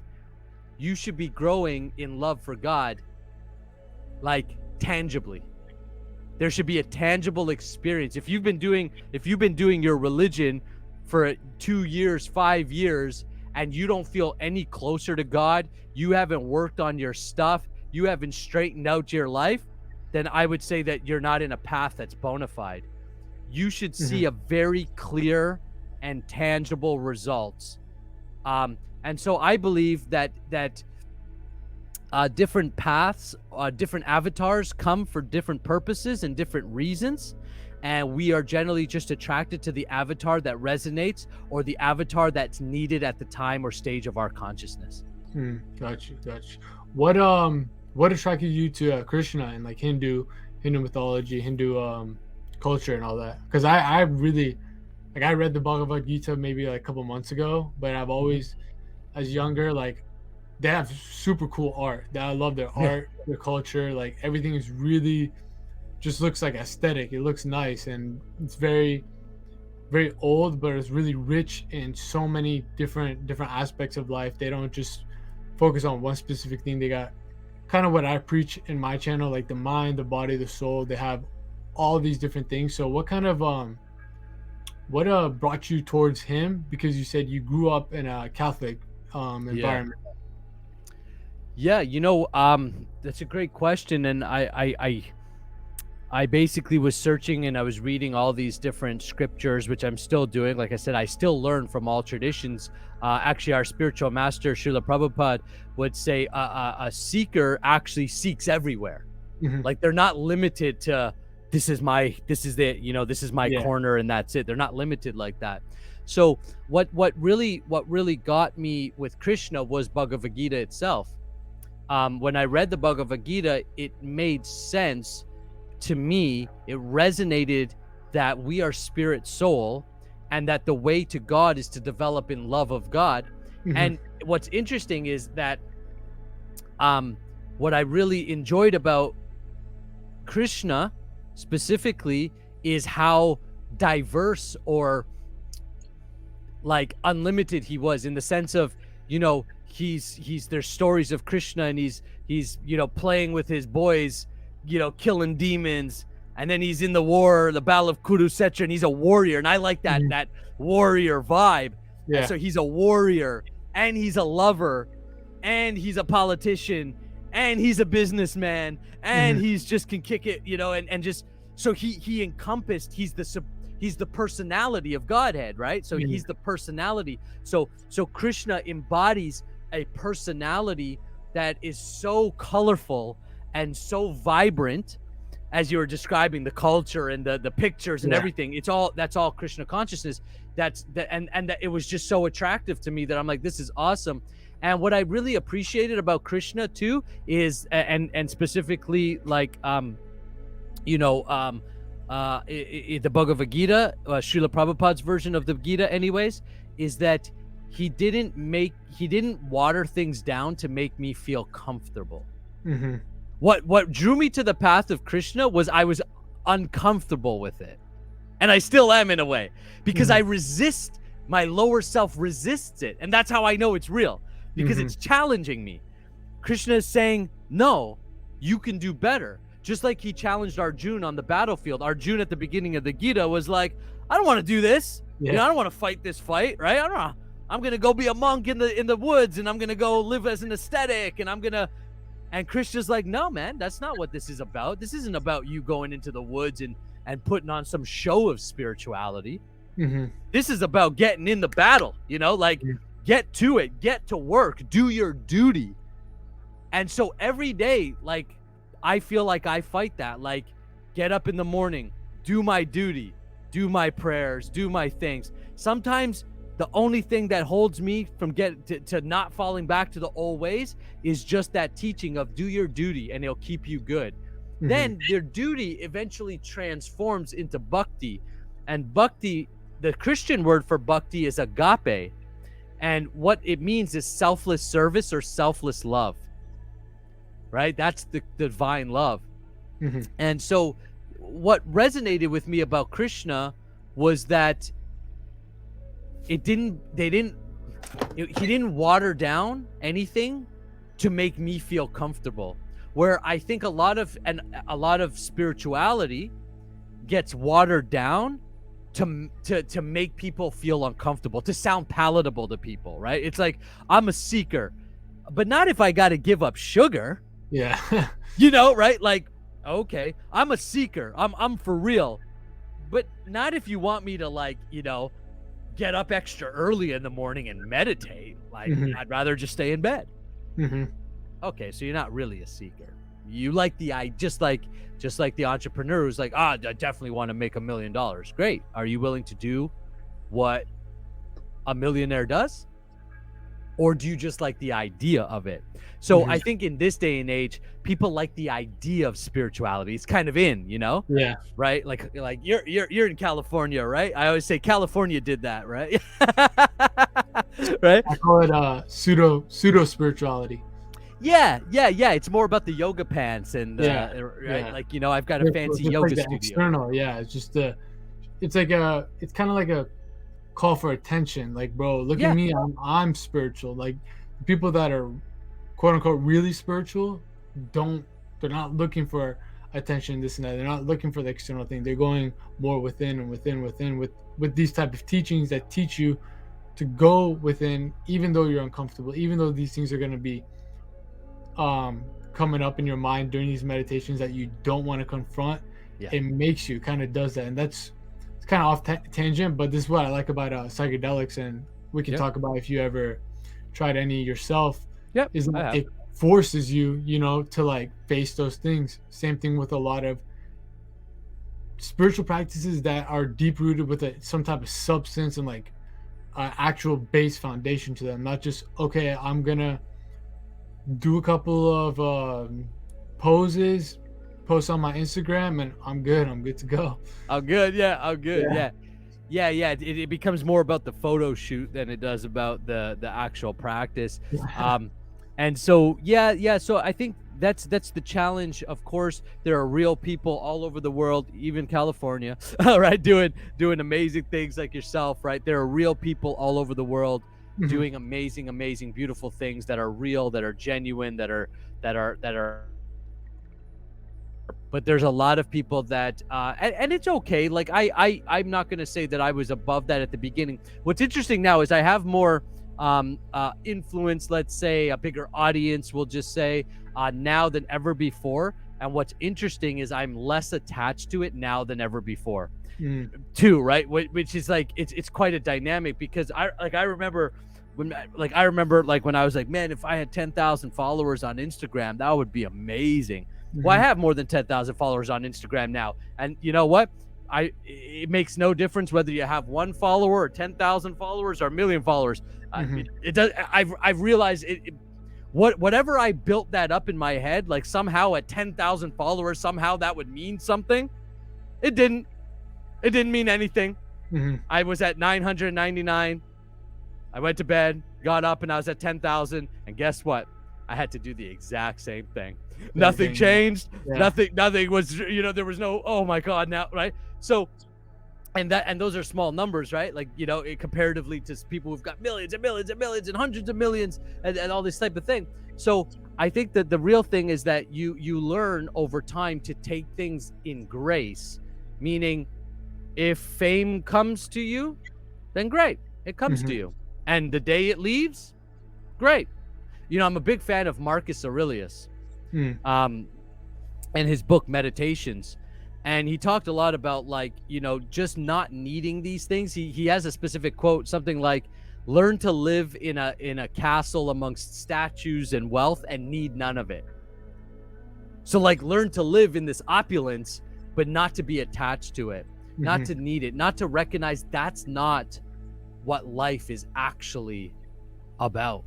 you should be growing in love for God, like tangibly. There should be a tangible experience. If you've been doing your religion for 2 years, 5 years, and you don't feel any closer to God, you haven't worked on your stuff, you haven't straightened out your life, then I would say that you're not in a path that's bona fide. You should see Hmm. a very clear and tangible results. And so I believe that different paths, different avatars come for different purposes and different reasons. And we are generally just attracted to the avatar that resonates, or the avatar that's needed at the time or stage of our consciousness. Got you, got you. What attracted you to Krishna and like Hindu mythology, Hindu culture and all that? Because I really, like, I read the Bhagavad Gita maybe like a couple months ago, but I've Mhm. always, as younger, like, they have super cool art. That I love their Yeah. art, their culture. Like everything is really just looks like aesthetic. It looks nice, and it's very very old, but it's really rich in so many different aspects of life. They don't just focus on one specific thing. They got kind of what I preach in my channel, like the mind, the body, the soul. They have all these different things. So what kind of what brought you towards him? Because you said you grew up in a Catholic Yeah. environment. Yeah, that's a great question. And I basically was searching, and I was reading all these different scriptures, which I'm still doing. Like I said, I still learn from all traditions. Actually, our spiritual master, Srila Prabhupada, would say a seeker actually seeks everywhere. Hmm. Like, they're not limited to, this is my Yeah. corner and that's it. They're not limited like that. So what really got me with Krishna was Bhagavad Gita itself. When I read the Bhagavad Gita, it made sense to me. It resonated that we are spirit soul, and that the way to God is to develop in love of God. And what's interesting is that what I really enjoyed about Krishna specifically is how diverse or like unlimited he was, in the sense of, you know, he's there's stories of Krishna, and he's you know, playing with his boys, you know, killing demons, and then he's in the war, the battle of Kurukshetra, and he's a warrior, and I like that that warrior vibe. Yeah. And so he's a warrior, and he's a lover, and he's a politician, and he's a businessman, and he's just can kick it, you know, and just so he encompassed, he's the personality of Godhead, right? So he's the personality. So Krishna embodies a personality that is so colorful and so vibrant, as you were describing the culture and the pictures and everything. That's all Krishna consciousness. And that it was just so attractive to me that I'm like, this is awesome. And what I really appreciated about Krishna too is, and specifically like, you know, the Bhagavad Gita, Srila Prabhupada's version of the Gita anyways, is that he didn't water things down to make me feel comfortable. What drew me to the path of Krishna was I was uncomfortable with it. And I still am, in a way, because I resist, my lower self resists it. And that's how I know it's real, because it's challenging me. Krishna is saying, no, you can do better. Just like he challenged Arjuna on the battlefield. Arjuna at the beginning of the Gita was like, I don't want to do this. You know, I don't want to fight this fight, right? I don't know. I'm going to go be a monk in the woods, and I'm going to go live as an ascetic, and Krishna's like, no, man, that's not what this is about. This isn't about you going into the woods and putting on some show of spirituality. This is about getting in the battle, you know, like get to it, get to work, do your duty. And so every day, like, I feel like I fight that, like, get up in the morning, do my duty, do my prayers, do my things. Sometimes the only thing that holds me from to not falling back to the old ways is just that teaching of do your duty and it'll keep you good. Then your duty eventually transforms into bhakti. And bhakti, the Christian word for bhakti is agape. And what it means is selfless service or selfless love. Right? That's the divine love. And so what resonated with me about Krishna was that he didn't water down anything to make me feel comfortable. Where I think a lot of spirituality gets watered down to make people feel uncomfortable, to sound palatable to people, right? It's like, I'm a seeker, but not if I got to give up sugar. Yeah. You know, right? Like, okay, I'm a seeker. I'm for real. But not if you want me to, like, you know, get up extra early in the morning and meditate. Like, I'd rather just stay in bed. Okay, so you're not really a seeker. You like just like the entrepreneur who's like, I definitely want to make $1 million. Great. Are you willing to do what a millionaire does? Or do you just like the idea of it? So I think in this day and age, people like the idea of spirituality. It's kind of in, you know? Yeah. Right? Like you're in California, right? I always say California did that, right? Right? I call it pseudo spirituality. Yeah. It's more about the yoga pants and right? Like, you know, I've got a fancy yoga like studio. External, it's just it's kind of like a call for attention. Like, bro, look at me, I'm spiritual. Like, the people that are quote unquote really spiritual they're not looking for attention, this and that. They're not looking for the external thing. They're going more within and within with these type of teachings that teach you to go within, even though you're uncomfortable, even though these things are going to be coming up in your mind during these meditations that you don't want to confront. It makes you, kind of does that. And it's kind of off tangent, but this is what I like about psychedelics, and we can talk about if you ever tried any yourself. Is that it forces you, you know, to like face those things. Same thing with a lot of spiritual practices that are deep rooted with some type of substance and like actual base foundation to them, not just, okay, I'm gonna do a couple of poses, post on my Instagram, and I'm good to go. I'm good. Yeah, I'm good. Yeah. Yeah. It becomes more about the photo shoot than it does about the actual practice. And so yeah. So I think that's the challenge. Of course, there are real people all over the world, even California, right, doing amazing things like yourself, right? There are real people all over the world Mhm. doing amazing, beautiful things that are real, that are genuine, that are. But there's a lot of people that and it's okay. Like I'm not going to say that I was above that at the beginning. What's interesting now is I have more influence, let's say a bigger audience, we'll just say, now than ever before. And what's interesting is I'm less attached to it now than ever before too, right? Which is like it's quite a dynamic, because I remember when I was like, man, if I had 10,000 followers on Instagram, that would be amazing. Well, I have more than 10,000 followers on Instagram now. And you know what? It makes no difference whether you have one follower or 10,000 followers or a million followers. It does. I've realized whatever I built that up in my head, like somehow at 10,000 followers, somehow that would mean something. It didn't mean anything. I was at 999. I went to bed, got up, and I was at 10,000. And guess what? I had to do the exact same thing. Nothing changed. Yeah. Nothing was, there was no, oh my God, now, right? So, and those are small numbers, right? Like, comparatively to people who've got millions and millions and millions and hundreds of millions and all this type of thing. So I think that the real thing is that you learn over time to take things in grace, meaning if fame comes to you, then great, it comes to you. And the day it leaves, great. I'm a big fan of Marcus Aurelius, and his book Meditations. And he talked a lot about, like, just not needing these things. He has a specific quote, something like, learn to live in a castle amongst statues and wealth and need none of it. So, like, learn to live in this opulence, but not to be attached to it, not to need it, not to recognize that's not what life is actually about.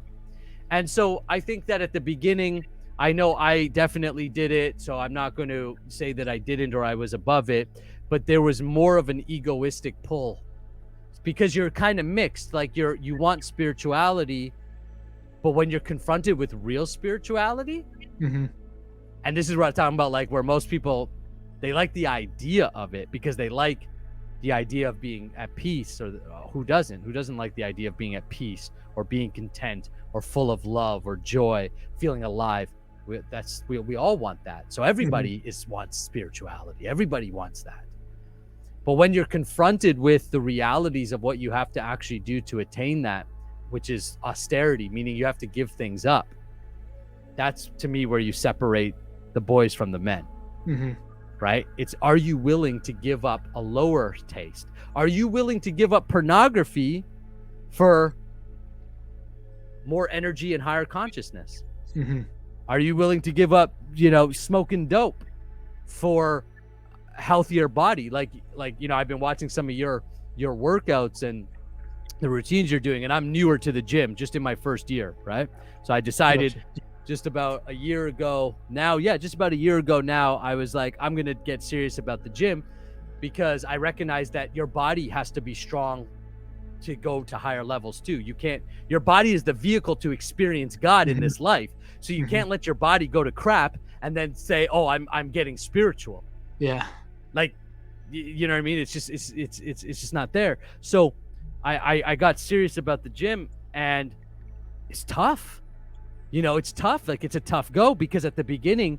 And so I think that at the beginning, I know I definitely did it, so I'm not going to say that I didn't or I was above it, but there was more of an egoistic pull, because you're kind of mixed. Like, you want spirituality, but when you're confronted with real spirituality, and this is what I'm talking about, like, where most people, they like the idea of it because they like the idea of being at peace, or who doesn't like the idea of being at peace or being content or full of love or joy, feeling alive. We all want that. So everybody wants spirituality. Everybody wants that. But when you're confronted with the realities of what you have to actually do to attain that, which is austerity, meaning you have to give things up, that's, to me, where you separate the boys from the men. Right? It's, are you willing to give up a lower taste? Are you willing to give up pornography for more energy and higher consciousness? Are you willing to give up, smoking dope for a healthier body? Like, I've been watching some of your workouts and the routines you're doing, and I'm newer to the gym, just in my first year, right? So I decided just about a year ago now, I was like, I'm going to get serious about the gym, because I recognize that your body has to be strong to go to higher levels too. Your body is the vehicle to experience God in this life. So you can't let your body go to crap and then say, oh, I'm getting spiritual. Yeah. Like, you know what I mean? It's just not there. So I got serious about the gym, and it's tough. It's tough. Like, it's a tough go, because at the beginning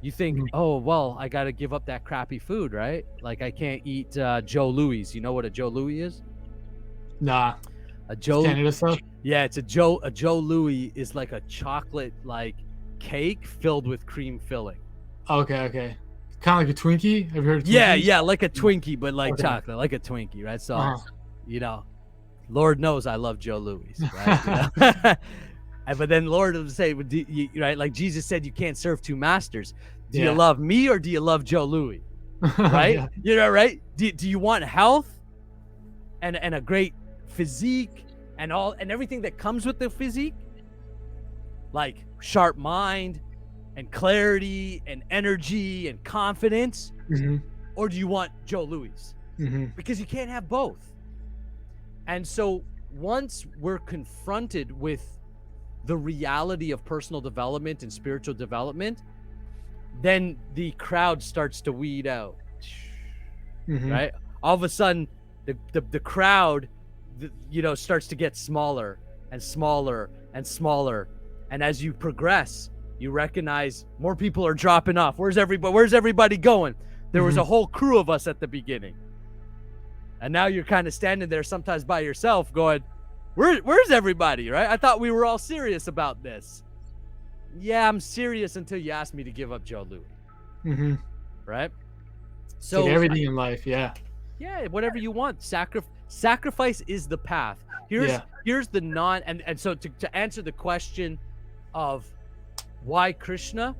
you think, oh, well, I got to give up that crappy food, right? Like, I can't eat Joe Louis. You know what a Joe Louis is? Nah. A Joe Canada stuff? Yeah, it's a Joe Louis is like a chocolate, like, cake filled with cream filling. Okay. Kind of like a Twinkie? Have you heard of Twinkies? Yeah, like a Twinkie, but like chocolate, like a Twinkie, right? So, Lord knows I love Joe Louis, right? But then Lord will say, right, like Jesus said, you can't serve two masters. Do you love me, or do you love Joe Louis? Right? Right? Do you want health and a great physique and everything that comes with the physique, like sharp mind and clarity and energy and confidence, or do you want Joe Louis? Because you can't have both. And so once we're confronted with the reality of personal development and spiritual development, then the crowd starts to weed out, right? All of a sudden, the crowd, starts to get smaller and smaller and smaller. And as you progress, you recognize more people are dropping off. Where's everybody going? There was a whole crew of us at the beginning. And now you're kind of standing there sometimes by yourself going, where's everybody, right? I thought we were all serious about this. Yeah, I'm serious until you ask me to give up Joe Louis. Right? So like everything in life, yeah, whatever you want. Sacrifice is the path. Here's the and so to answer the question of why Krishna,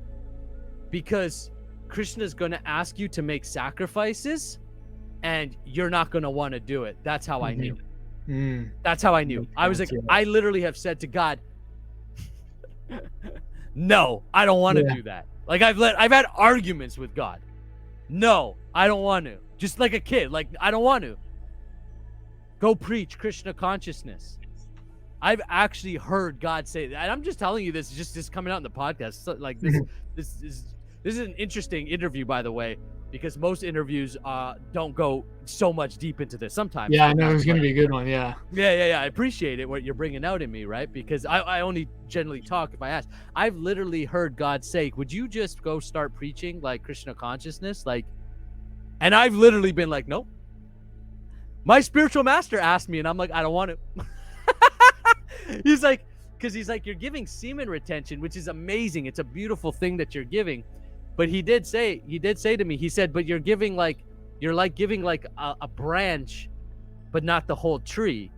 because Krishna is going to ask you to make sacrifices and you're not going to want to do it. That's how I knew. That's how I knew. I was like, I literally have said to God, no, I don't want to do that. Like I've had arguments with God. No, I don't want to. Just like a kid, like I don't want to. Go preach Krishna consciousness. I've actually heard God say that. And I'm just telling you this, just coming out in the podcast. So, like this is an interesting interview, by the way, because most interviews don't go so much deep into this. Sometimes. Yeah, I know it was gonna be a good one. Yeah. I appreciate it, what you're bringing out in me, right? Because I only generally talk if I ask. I've literally heard God say, "Would you just go start preaching like Krishna consciousness?" Like, and I've literally been like, "Nope." My spiritual master asked me, and I'm like, "I don't want to." He's like, you're giving semen retention, which is amazing. It's a beautiful thing that you're giving. But he did say to me, he said, but you're giving you're giving a branch, but not the whole tree.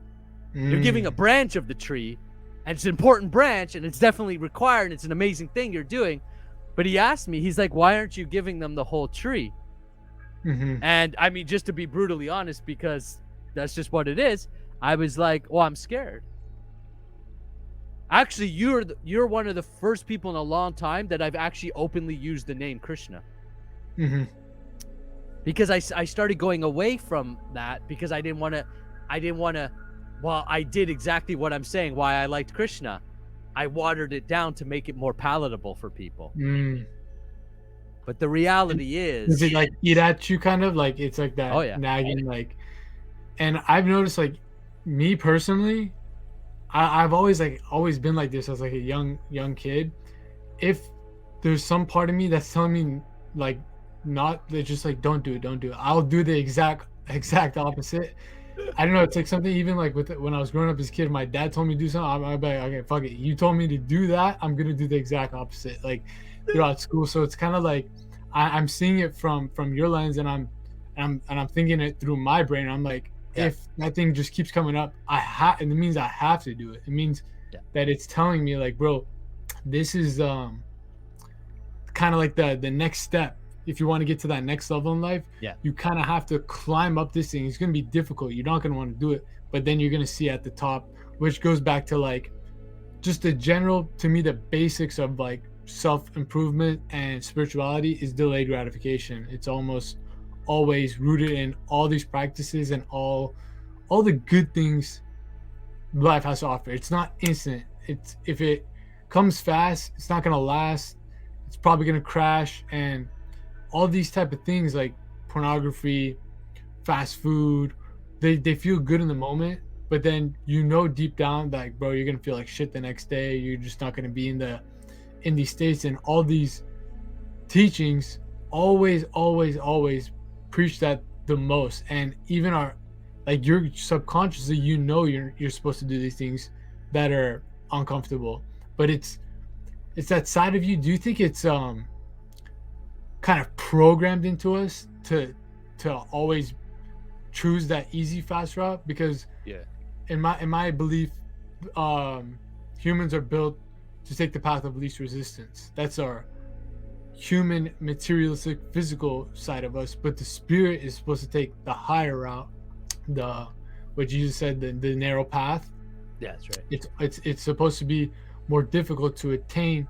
You're giving a branch of the tree, and it's an important branch, and it's definitely required, and it's an amazing thing you're doing. But he asked me, he's like, why aren't you giving them the whole tree? And I mean, just to be brutally honest, because that's just what it is, I was like, well, I'm scared. Actually, you're one of the first people in a long time that I've actually openly used the name Krishna. Because I started going away from that because I didn't want to, well, I did exactly what I'm saying, why I liked Krishna. I watered it down to make it more palatable for people. But the reality is it like eat at you kind of? Like it's like that nagging, like, and I've noticed, like, me personally, I've always been like this as like a young kid. If there's some part of me that's telling me like not, they're just like, don't do it, I'll do the exact opposite. I don't know, it's like something even like with when I was growing up as a kid, my dad told me to do something, I'd be like, okay, fuck it, you told me to do that, I'm gonna do the exact opposite, like throughout school. So it's kind of like I'm seeing it from your lens, and I'm thinking it through my brain. I'm like, if that thing just keeps coming up, and it means I have to do it. It means that it's telling me like, bro, this is kind of like the next step. If you want to get to that next level in life, you kind of have to climb up this thing. It's going to be difficult. You're not going to want to do it, but then you're going to see at the top, which goes back to like just the general, to me, the basics of like self-improvement and spirituality is delayed gratification. It's almost always rooted in all these practices and all the good things life has to offer. It's not instant. It's, if it comes fast, it's not going to last. It's probably going to crash. And all these type of things like pornography, fast food, they feel good in the moment, but then deep down, like, bro, you're going to feel like shit the next day. You're just not going to be in these states. And all these teachings always preach that the most. And even you're subconsciously, you're supposed to do these things that are uncomfortable, but it's that side of you. Do you think it's kind of programmed into us to always choose that easy, fast route? Because in my belief, humans are built to take the path of least resistance. That's our human, materialistic, physical side of us. But the spirit is supposed to take the higher route, the what Jesus said, the narrow path. Yeah, that's right. It's supposed to be more difficult to attain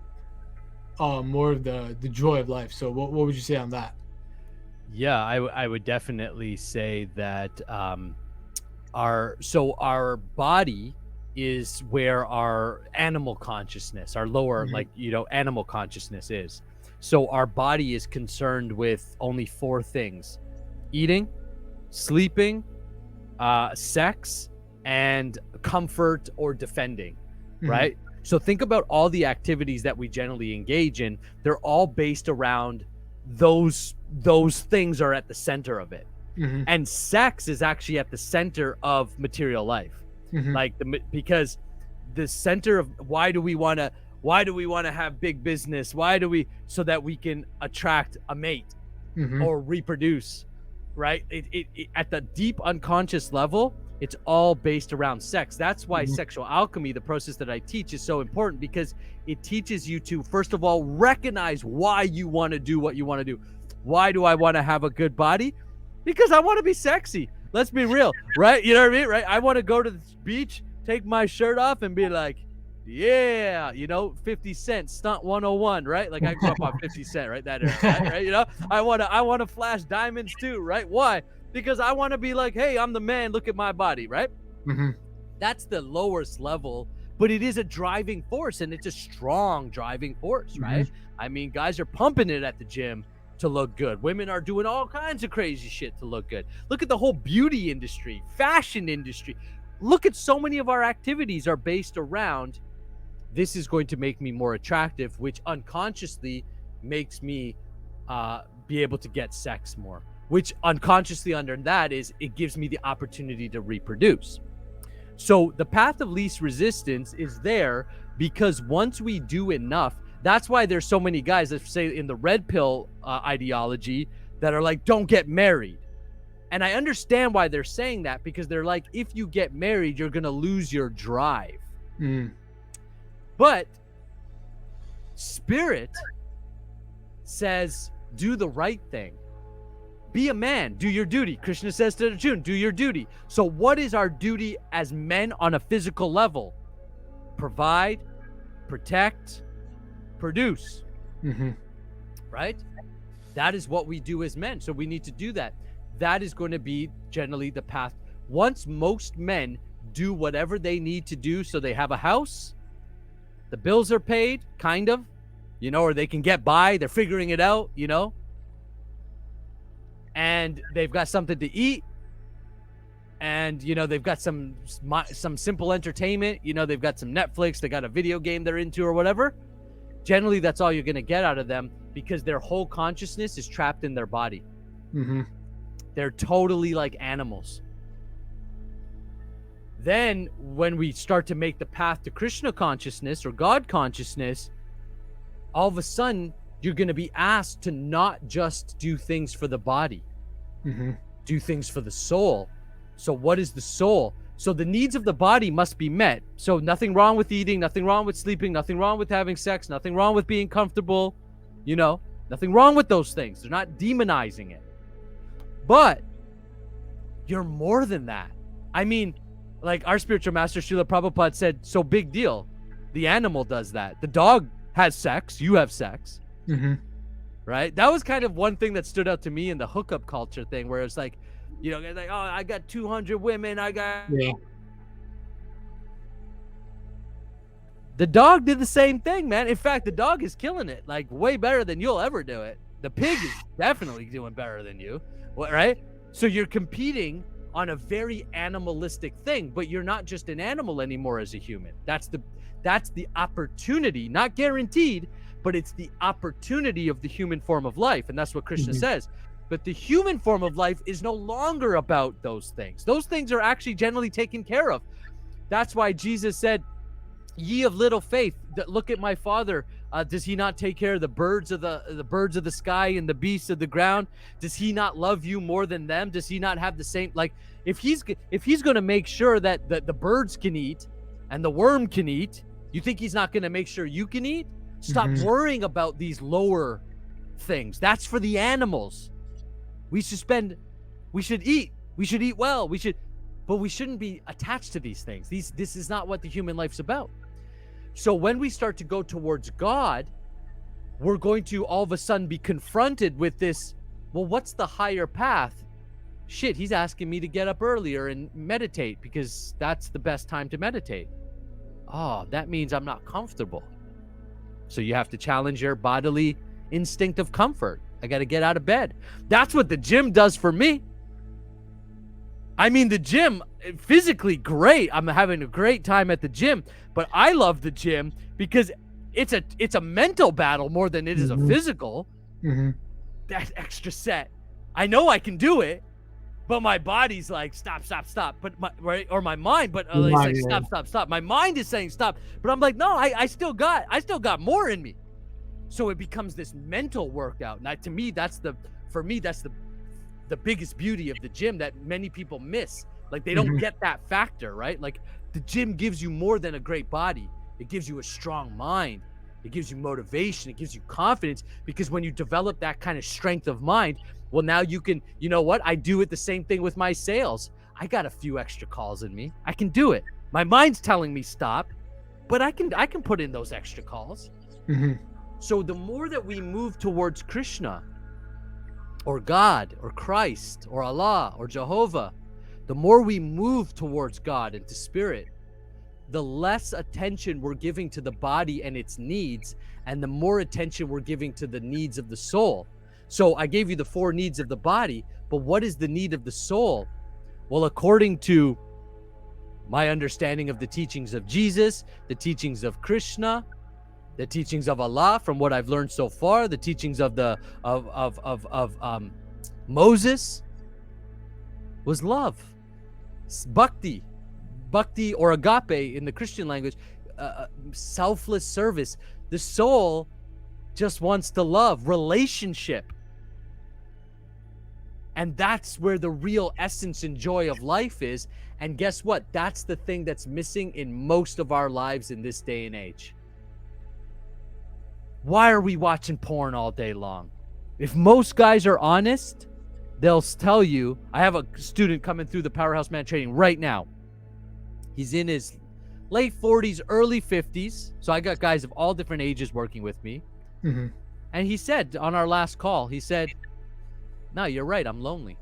more of the joy of life. So what would you say on that? Yeah, I would definitely say that our body is where our animal consciousness, our lower, like, animal consciousness is. So our body is concerned with only 4 things: eating, sleeping, sex, and comfort or defending, right? So think about all the activities that we generally engage in. They're all based around those things are at the center of it. And sex is actually at the center of material life. Like because the center of why do we want to have big business? So that we can attract a mate or reproduce, right? It at the deep unconscious level, it's all based around sex. That's why sexual alchemy, the process that I teach, is so important, because it teaches you to, first of all, recognize why you want to do what you want to do. Why do I want to have a good body? Because I want to be sexy. Let's be real, right? You know what I mean, right? I want to go to the beach, take my shirt off, and be like, yeah, 50 Cent, Stunt 101, right? Like, I grew up on 50 Cent, right? That era, right? I want to flash diamonds too, right? Why? Because I want to be like, hey, I'm the man, look at my body, right? That's the lowest level, but it is a driving force, and it's a strong driving force, right? I mean, guys are pumping it at the gym to look good. Women are doing all kinds of crazy shit to look good. Look at the whole beauty industry, fashion industry. Look at so many of our activities are based around, this is going to make me more attractive, which unconsciously makes me be able to get sex more, which unconsciously under that is, it gives me the opportunity to reproduce. So the path of least resistance is there because once we do enough, that's why there's so many guys that say in the red pill ideology that are like, don't get married. And I understand why they're saying that, because they're like, if you get married, you're going to lose your drive. But spirit says, do the right thing. Be a man, do your duty. Krishna says to Arjuna, do your duty. So what is our duty as men on a physical level? Provide, protect, produce. Right? That is what we do as men. So we need to do that. That is going to be generally the path. Once most men do whatever they need to do, so they have a house, the bills are paid, kind of, or they can get by, they're figuring it out, and they've got something to eat, and they've got some simple entertainment, they've got some Netflix, they got a video game they're into or whatever. Generally, that's all you're going to get out of them, because their whole consciousness is trapped in their body. They're totally like animals. Then when we start to make the path to Krishna consciousness or God consciousness, all of a sudden you're going to be asked to not just do things for the body, do things for the soul. So what is the soul? So the needs of the body must be met. So nothing wrong with eating, nothing wrong with sleeping, nothing wrong with having sex, nothing wrong with being comfortable, nothing wrong with those things. They're not demonizing it. But you're more than that. I mean, like our spiritual master Srila Prabhupada said, so big deal. The animal does that. The dog has sex. You have sex. Right? That was kind of one thing that stood out to me in the hookup culture thing, where it's like, like, oh, I got 200 women. The dog did the same thing, man. In fact, the dog is killing it, like way better than you'll ever do it. The pig is definitely doing better than you, right? So you're competing on a very animalistic thing, but you're not just an animal anymore as a human. That's the opportunity, not guaranteed, but it's the opportunity of the human form of life. And that's what Krishna says. But the human form of life is no longer about those things. Those things are actually generally taken care of. That's why Jesus said, ye of little faith, look at my Father. Does he not take care of the birds of the sky and the beasts of the ground? Does he not love you more than them? Does he not have the same, like, if he's going to make sure that the birds can eat and the worm can eat, you think he's not going to make sure you can eat? Stop worrying about these lower things. That's for the animals. We should eat. We should eat well. but we shouldn't be attached to these things. This is not what the human life's about. So when we start to go towards God, we're going to all of a sudden be confronted with this, well, what's the higher path? Shit, he's asking me to get up earlier and meditate because that's the best time to meditate. Oh, that means I'm not comfortable. So you have to challenge your bodily instinct of comfort. I got to get out of bed. That's what the gym does for me. I mean, the gym, physically great. I'm having a great time at the gym, but I love the gym because it's a mental battle more than it is a physical. That extra set. I know I can do it, but my body's like, stop. But my mind, but it's like, stop. My mind is saying stop, but I'm like, no, I still got more in me. So it becomes this mental workout. And to me, that's the biggest beauty of the gym that many people miss. Like they don't get that factor, right? Like the gym gives you more than a great body. It gives you a strong mind. It gives you motivation. It gives you confidence, because when you develop that kind of strength of mind, well, now you can, you know what? I do it the same thing with my sales. I got a few extra calls in me. I can do it. My mind's telling me stop, but I can put in those extra calls. So the more that we move towards Krishna or God or Christ or Allah or Jehovah, the more we move towards God and to spirit, the less attention we're giving to the body and its needs, and the more attention we're giving to the needs of the soul. So I gave you the 4 needs of the body, but what is the need of the soul? Well, according to my understanding of the teachings of Jesus, the teachings of Krishna, the teachings of Allah, from what I've learned so far, the teachings of Moses, was love, bhakti or agape in the Christian language, selfless service. The soul just wants to love, relationship. And that's where the real essence and joy of life is. And guess what? That's the thing that's missing in most of our lives in this day and age. Why are we watching porn all day long? If most guys are honest, they'll tell you. I have a student coming through the Powerhouse Man training right now. He's in his late 40s, early 50s. So I got guys of all different ages working with me. And he said on our last call, he said, no, you're right, I'm lonely.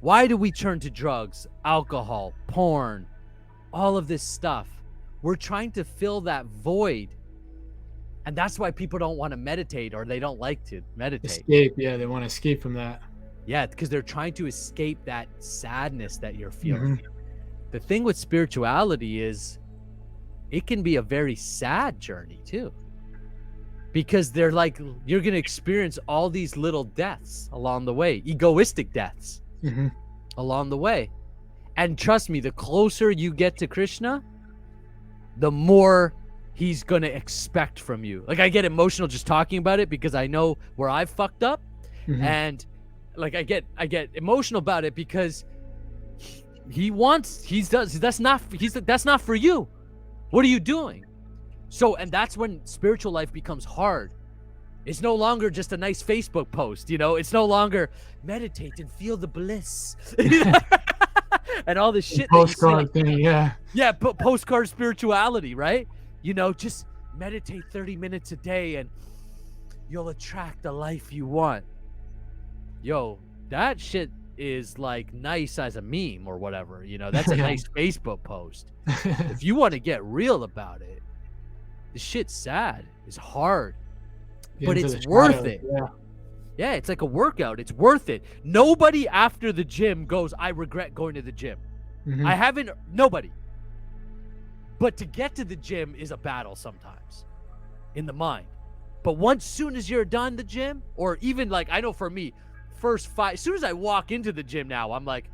Why do we turn to drugs, alcohol, porn, all of this stuff? We're trying to fill that void. And that's why people don't want to meditate, or they don't like to meditate. Escape, yeah, they want to escape from that. Yeah, because they're trying to escape that sadness that you're feeling. The thing with spirituality is it can be a very sad journey too. Because they're like, you're going to experience all these little deaths along the way, egoistic deaths along the way. And trust me, the closer you get to Krishna, the more he's going to expect from you. Like, I get emotional just talking about it because I know where I've fucked up. And like, I get emotional about it because that's not for you. What are you doing? So, and that's when spiritual life becomes hard. It's no longer just a nice Facebook post, you know? It's no longer meditate and feel the bliss. And all this shit. Postcard thing, yeah. Yeah, postcard spirituality, right? You know, just meditate 30 minutes a day and you'll attract the life you want. Yo, that shit is like nice as a meme or whatever, you know? That's a nice Facebook post. If you want to get real about it, the shit's sad. It's hard. But it's worth it. Yeah, it's like a workout. It's worth it. Nobody after the gym goes, I regret going to the gym. Nobody. But to get to the gym is a battle sometimes in the mind. But soon as you're done the gym, or even like, I know for me, as soon as I walk into the gym now, I'm like,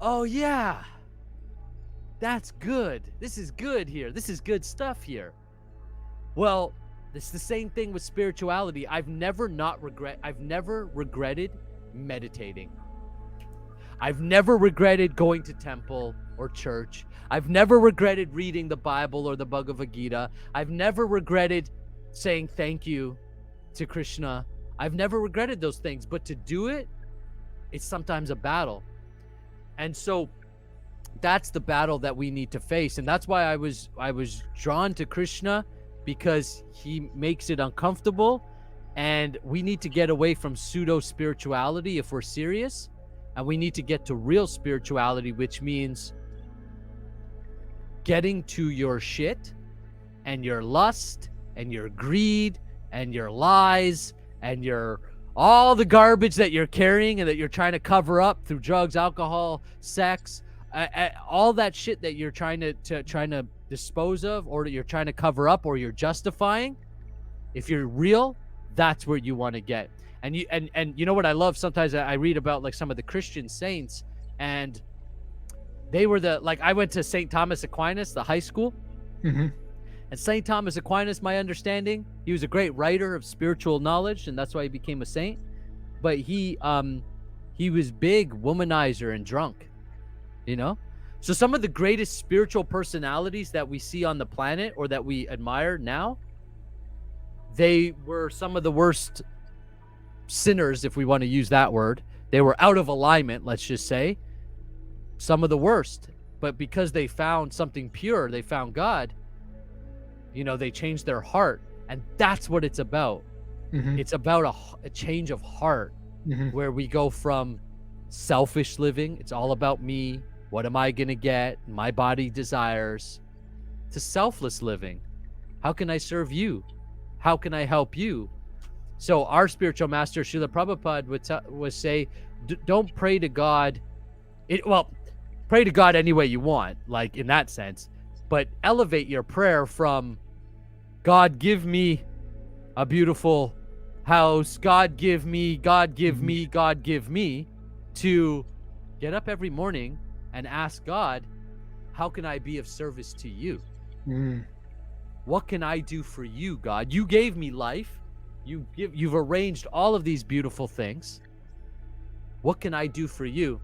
oh yeah, that's good. This is good here. This is good stuff here. Well, it's the same thing with spirituality. I've never regretted meditating. I've never regretted going to temple or church. I've never regretted reading the Bible or the Bhagavad Gita. I've never regretted saying thank you to Krishna. I've never regretted those things, but to do it it's sometimes a battle. And so that's the battle that we need to face. And that's why I was drawn to Krishna, because he makes it uncomfortable, and we need to get away from pseudo spirituality if we're serious, and we need to get to real spirituality, which means getting to your shit and your lust and your greed and your lies and your all the garbage that you're carrying and that you're trying to cover up through drugs, alcohol, sex, all that shit that you're trying to dispose of, or that you're trying to cover up, or you're justifying. If you're real, that's where you want to get. And you know what I love? Sometimes I read about like some of the Christian saints, and they were I went to St. Thomas Aquinas, the high school. Mm-hmm. And St. Thomas Aquinas, my understanding, he was a great writer of spiritual knowledge, and that's why he became a saint. But he was big womanizer and drunk, you know? So some of the greatest spiritual personalities that we see on the planet, or that we admire now, they were some of the worst sinners, if we want to use that word. They were out of alignment, let's just say. Some of the worst. But because they found something pure, they found God, you know, they changed their heart. And that's what it's about. Mm-hmm. It's about a change of heart, Mm-hmm. where we go from selfish living, it's all about me, what am I going to get, my body desires, to selfless living. How can I serve you? How can I help you? So our spiritual master, Srila Prabhupada, would say, don't pray to God. Pray to God any way you want, like in that sense. But elevate your prayer from, God, give me a beautiful house. God, give me, God, give me, God, give me, to get up every morning and ask God, how can I be of service to you? Mm. What can I do for you, God? You gave me life. You've arranged all of these beautiful things. What can I do for you?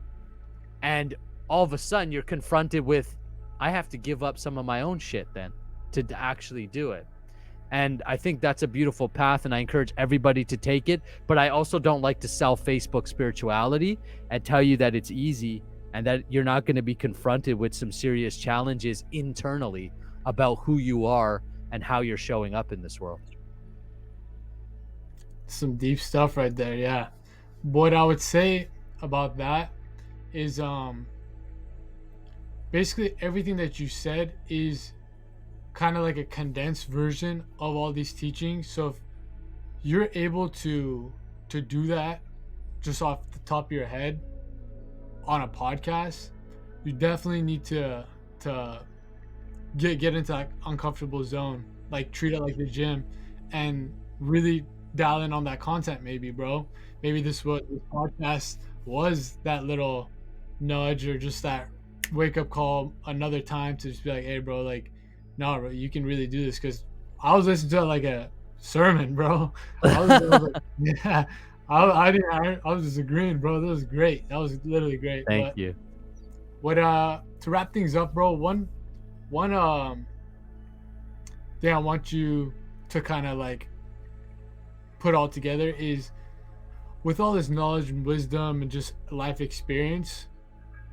And all of a sudden you're confronted with, I have to give up some of my own shit then to actually do it. And I think that's a beautiful path, and I encourage everybody to take it. But I also don't like to sell Facebook spirituality and tell you that it's easy and that you're not going to be confronted with some serious challenges internally about who you are and how you're showing up in this world. Some deep stuff right there. Yeah. What I would say about that is basically everything that you said is kind of like a condensed version of all these teachings. So if you're able to do that just off the top of your head on a podcast, you definitely need to get into that uncomfortable zone, like treat it like the gym, and really dial in on that content. Maybe, bro, maybe this podcast was that little nudge, or just that wake up call another time to just be like, hey bro, like, no bro, you can really do this. Because I was listening to it like a sermon, bro. I was like, yeah, I was just agreeing, bro. That was great. That was literally great. Thank you. What to wrap things up, bro, one thing I want you to kind of like put all together is, with all this knowledge and wisdom and just life experience,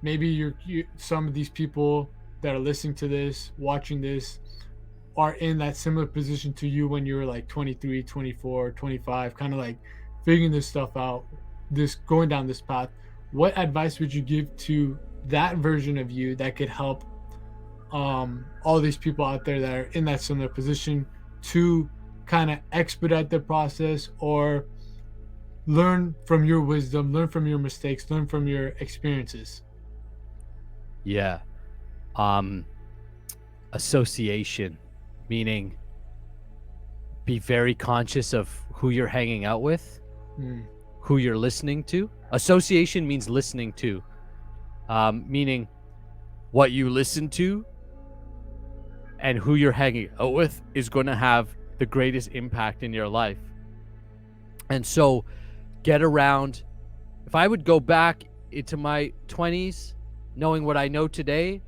maybe you some of these people that are listening to this, watching this, are in that similar position to you when you were like 23, 24, 25, kind of like figuring this stuff out, going down this path. What advice would you give to that version of you that could help all these people out there that are in that similar position to kind of expedite the process, or learn from your wisdom, learn from your mistakes, learn from your experiences? Yeah. Association, meaning be very conscious of who you're hanging out with, who you're listening to. Association means listening to, meaning what you listen to and who you're hanging out with is going to have the greatest impact in your life. And so get around. If I would go back into my 20s, knowing what I know today,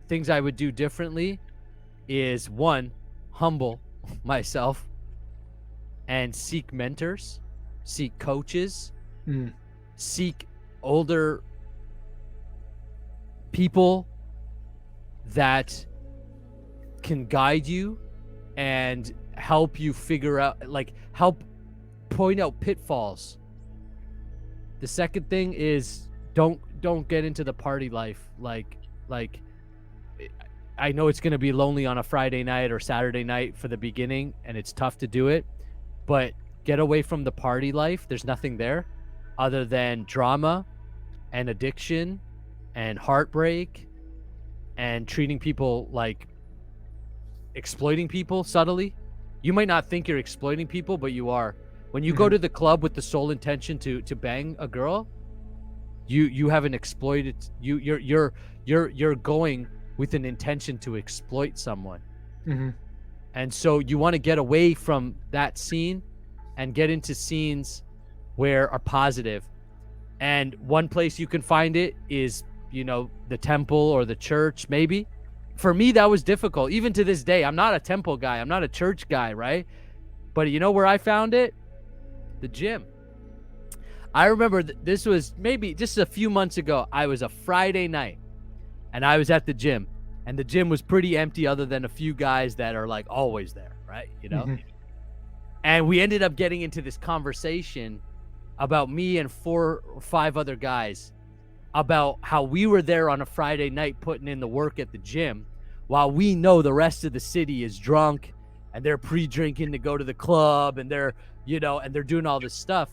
things I would do differently is, one, humble myself and seek mentors, seek coaches, Seek older people that can guide you and help you figure out, like, help point out pitfalls. The second thing is don't get into the party life. Like I know it's going to be lonely on a Friday night or Saturday night for the beginning, and it's tough to do it, but get away from the party life. There's nothing there other than drama and addiction and heartbreak and treating people like exploiting people subtly. You might not think you're exploiting people, but you are. When you go to the club with the sole intention to bang a girl, you haven't exploited. You're going with an intention to exploit someone. And so you want to get away from that scene and get into scenes where are positive. And one place you can find it is, the temple or the church, maybe. For me, that was difficult. Even to this day, I'm not a temple guy. I'm not a church guy, right? But you know where I found it? The gym. I remember this was maybe just a few months ago. I was a Friday night and I was at the gym, and the gym was pretty empty other than a few guys that are like always there, right? And we ended up getting into this conversation about me and 4 or 5 other guys about how we were there on a Friday night putting in the work at the gym while we know the rest of the city is drunk and they're pre-drinking to go to the club and they're, and they're doing all this stuff.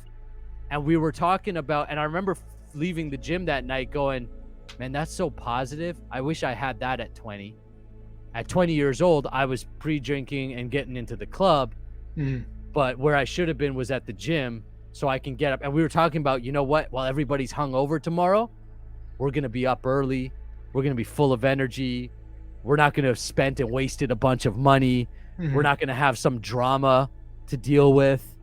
And we were talking about, and I remember leaving the gym that night going, man, that's so positive. I wish I had that at 20. At 20 years old, I was pre-drinking and getting into the club, but where I should have been was at the gym so I can get up. And we were talking about, you know what, while everybody's hungover tomorrow, we're going to be up early. We're going to be full of energy. We're not going to have spent and wasted a bunch of money. We're not going to have some drama to deal with.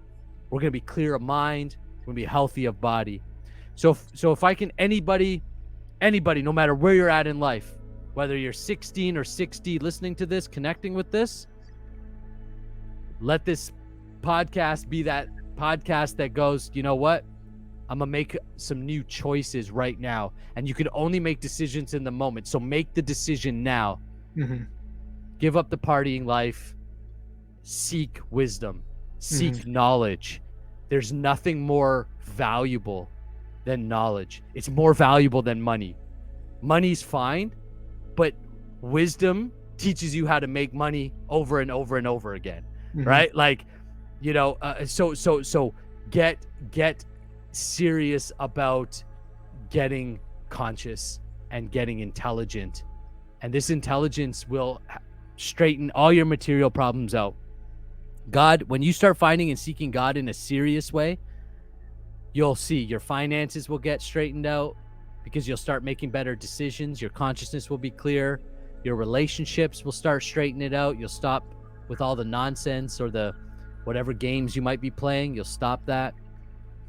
We're going to be clear of mind. We're going to be healthy of body. So if I can, anybody, no matter where you're at in life, whether you're 16 or 60 listening to this, connecting with this, let this podcast be that podcast that goes, you know what? I'm going to make some new choices right now. And you can only make decisions in the moment. So make the decision now. Give up the partying life. Seek wisdom. Seek knowledge. There's nothing more valuable than knowledge. It's more valuable than money. Money's fine, but wisdom teaches you how to make money over and over and over again. Right? Like, so get serious about getting conscious and getting intelligent, and this intelligence will straighten all your material problems out. God, when you start finding and seeking God in a serious way, you'll see your finances will get straightened out because you'll start making better decisions. Your consciousness will be clear. Your relationships will start straightening it out. You'll stop with all the nonsense or the whatever games you might be playing. You'll stop that.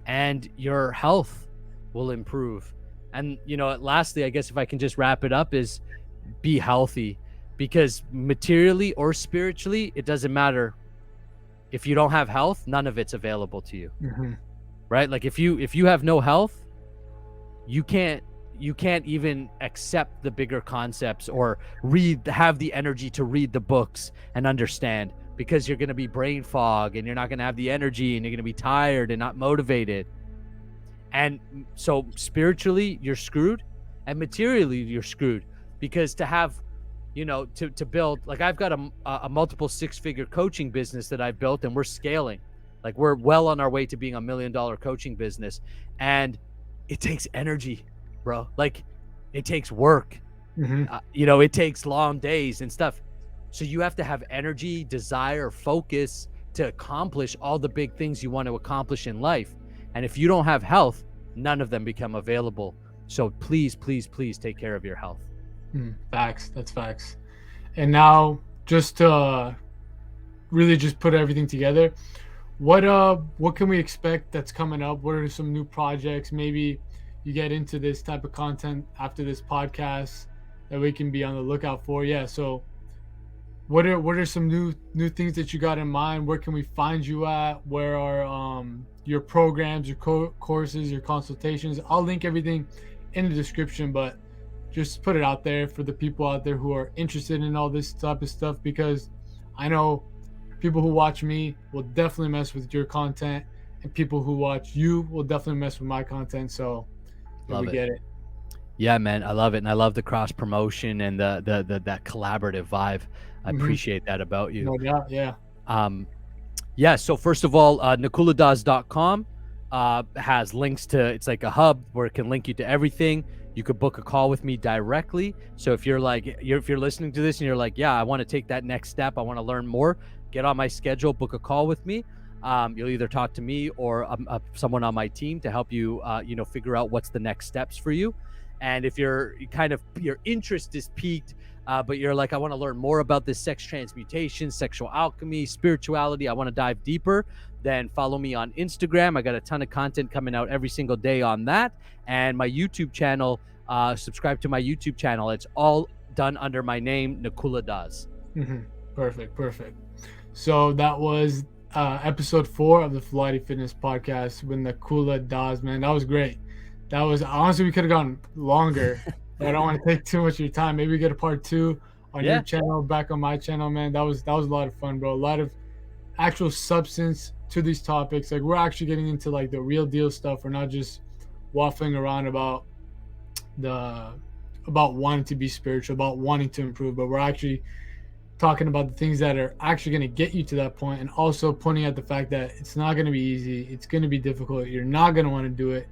And your health will improve. And, lastly, I guess if I can just wrap it up, is be healthy, because materially or spiritually, it doesn't matter. If you don't have health, none of it's available to you. Right? Like if you have no health, you can't even accept the bigger concepts or have the energy to read the books and understand, because you're going to be brain fog and you're not going to have the energy and you're going to be tired and not motivated. And so spiritually you're screwed, and materially you're screwed, because to have, to build, like I've got a multiple 6-figure coaching business that I've built, and we're scaling. Like we're well on our way to being $1 million coaching business, and it takes energy, bro. Like it takes work, it takes long days and stuff. So you have to have energy, desire, focus to accomplish all the big things you want to accomplish in life. And if you don't have health, none of them become available. So please, please, please take care of your health. Facts. That's facts. And now, just to really just put everything together, what can we expect that's coming up? What are some new projects? Maybe you get into this type of content after this podcast that we can be on the lookout for. Yeah. So what are some new things that you got in mind? Where can we find you at? Where are your programs, your courses, your consultations? I'll link everything in the description, but just put it out there for the people out there who are interested in all this type of stuff, because I know people who watch me will definitely mess with your content, and people who watch you will definitely mess with my content. So there Love we it. get it. Yeah, man, I love it, and I love the cross promotion and the that collaborative vibe. I appreciate that about you. No doubt, yeah. Yeah, so first of all, nakuladas.com has links to, it's like a hub where it can link you to everything. You could book a call with me directly. So if you're like, if you're listening to this and you're like, yeah, I want to take that next step, I want to learn more, get on my schedule, book a call with me. You'll either talk to me or someone on my team to help you, figure out what's the next steps for you. And if your interest is piqued, but you're like, I want to learn more about this sex transmutation, sexual alchemy, spirituality, I want to dive deeper, then follow me on Instagram. I got a ton of content coming out every single day on that. And my YouTube channel, subscribe to my YouTube channel. It's all done under my name, Nakula Das. Perfect. So that was episode 4 of the Fooladi Fitness Podcast with Nakula Das, man. That was great. That was, honestly, we could have gone longer. I don't want to take too much of your time. Maybe we get a part 2 on your channel, back on my channel, man. That was a lot of fun, bro. A lot of actual substance to these topics. Like, we're actually getting into like the real deal stuff. We're not just waffling around about wanting to be spiritual, about wanting to improve, but we're actually talking about the things that are actually going to get you to that point, and also pointing out the fact that it's not going to be easy. It's going to be difficult. You're not going to want to do it.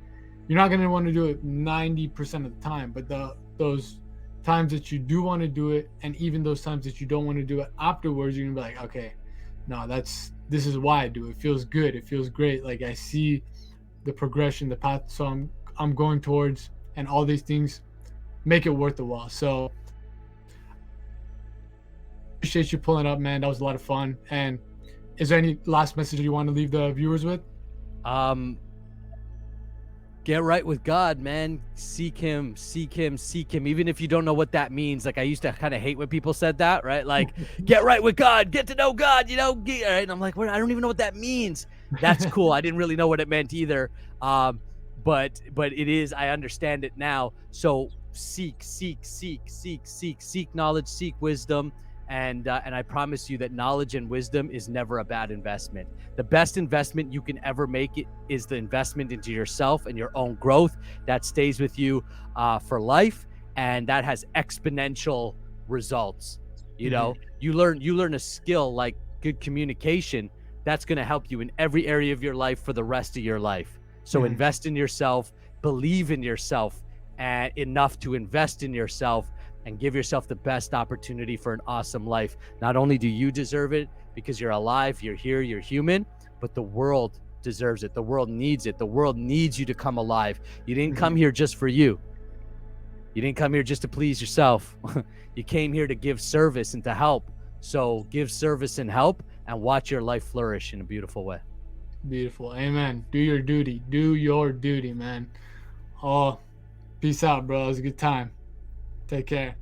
You're not going to want to do it 90% of the time, but those times that you do want to do it, and even those times that you don't want to do it afterwards, you're going to be like, okay, no, this is why I do it. It feels good. It feels great. Like, I see the progression, the path, so I'm going towards, and all these things make it worth the while. So appreciate you pulling up, man. That was a lot of fun. And is there any last message you want to leave the viewers with? Get right with God, man. Seek him. Even if you don't know what that means. Like, I used to kind of hate when people said that, right? Like, get right with God, get to know God, all right? And I'm like, I don't even know what that means. That's cool. I didn't really know what it meant either. But it is, I understand it now. So seek knowledge, seek wisdom. And I promise you that knowledge and wisdom is never a bad investment. The best investment you can ever make is the investment into yourself and your own growth. That stays with you for life, and that has exponential results. You learn a skill like good communication. That's going to help you in every area of your life for the rest of your life. So invest in yourself, believe in yourself, and enough to invest in yourself, and give yourself the best opportunity for an awesome life. Not only do you deserve it because you're alive, you're here, you're human, but the world deserves it. The world needs it. The world needs you to come alive. You didn't come here just for you. You didn't come here just to please yourself. You came here to give service and to help. So give service and help, and watch your life flourish in a beautiful way. Beautiful. Amen. Do your duty. Do your duty, man. Oh, peace out, bro. It was a good time. Take care.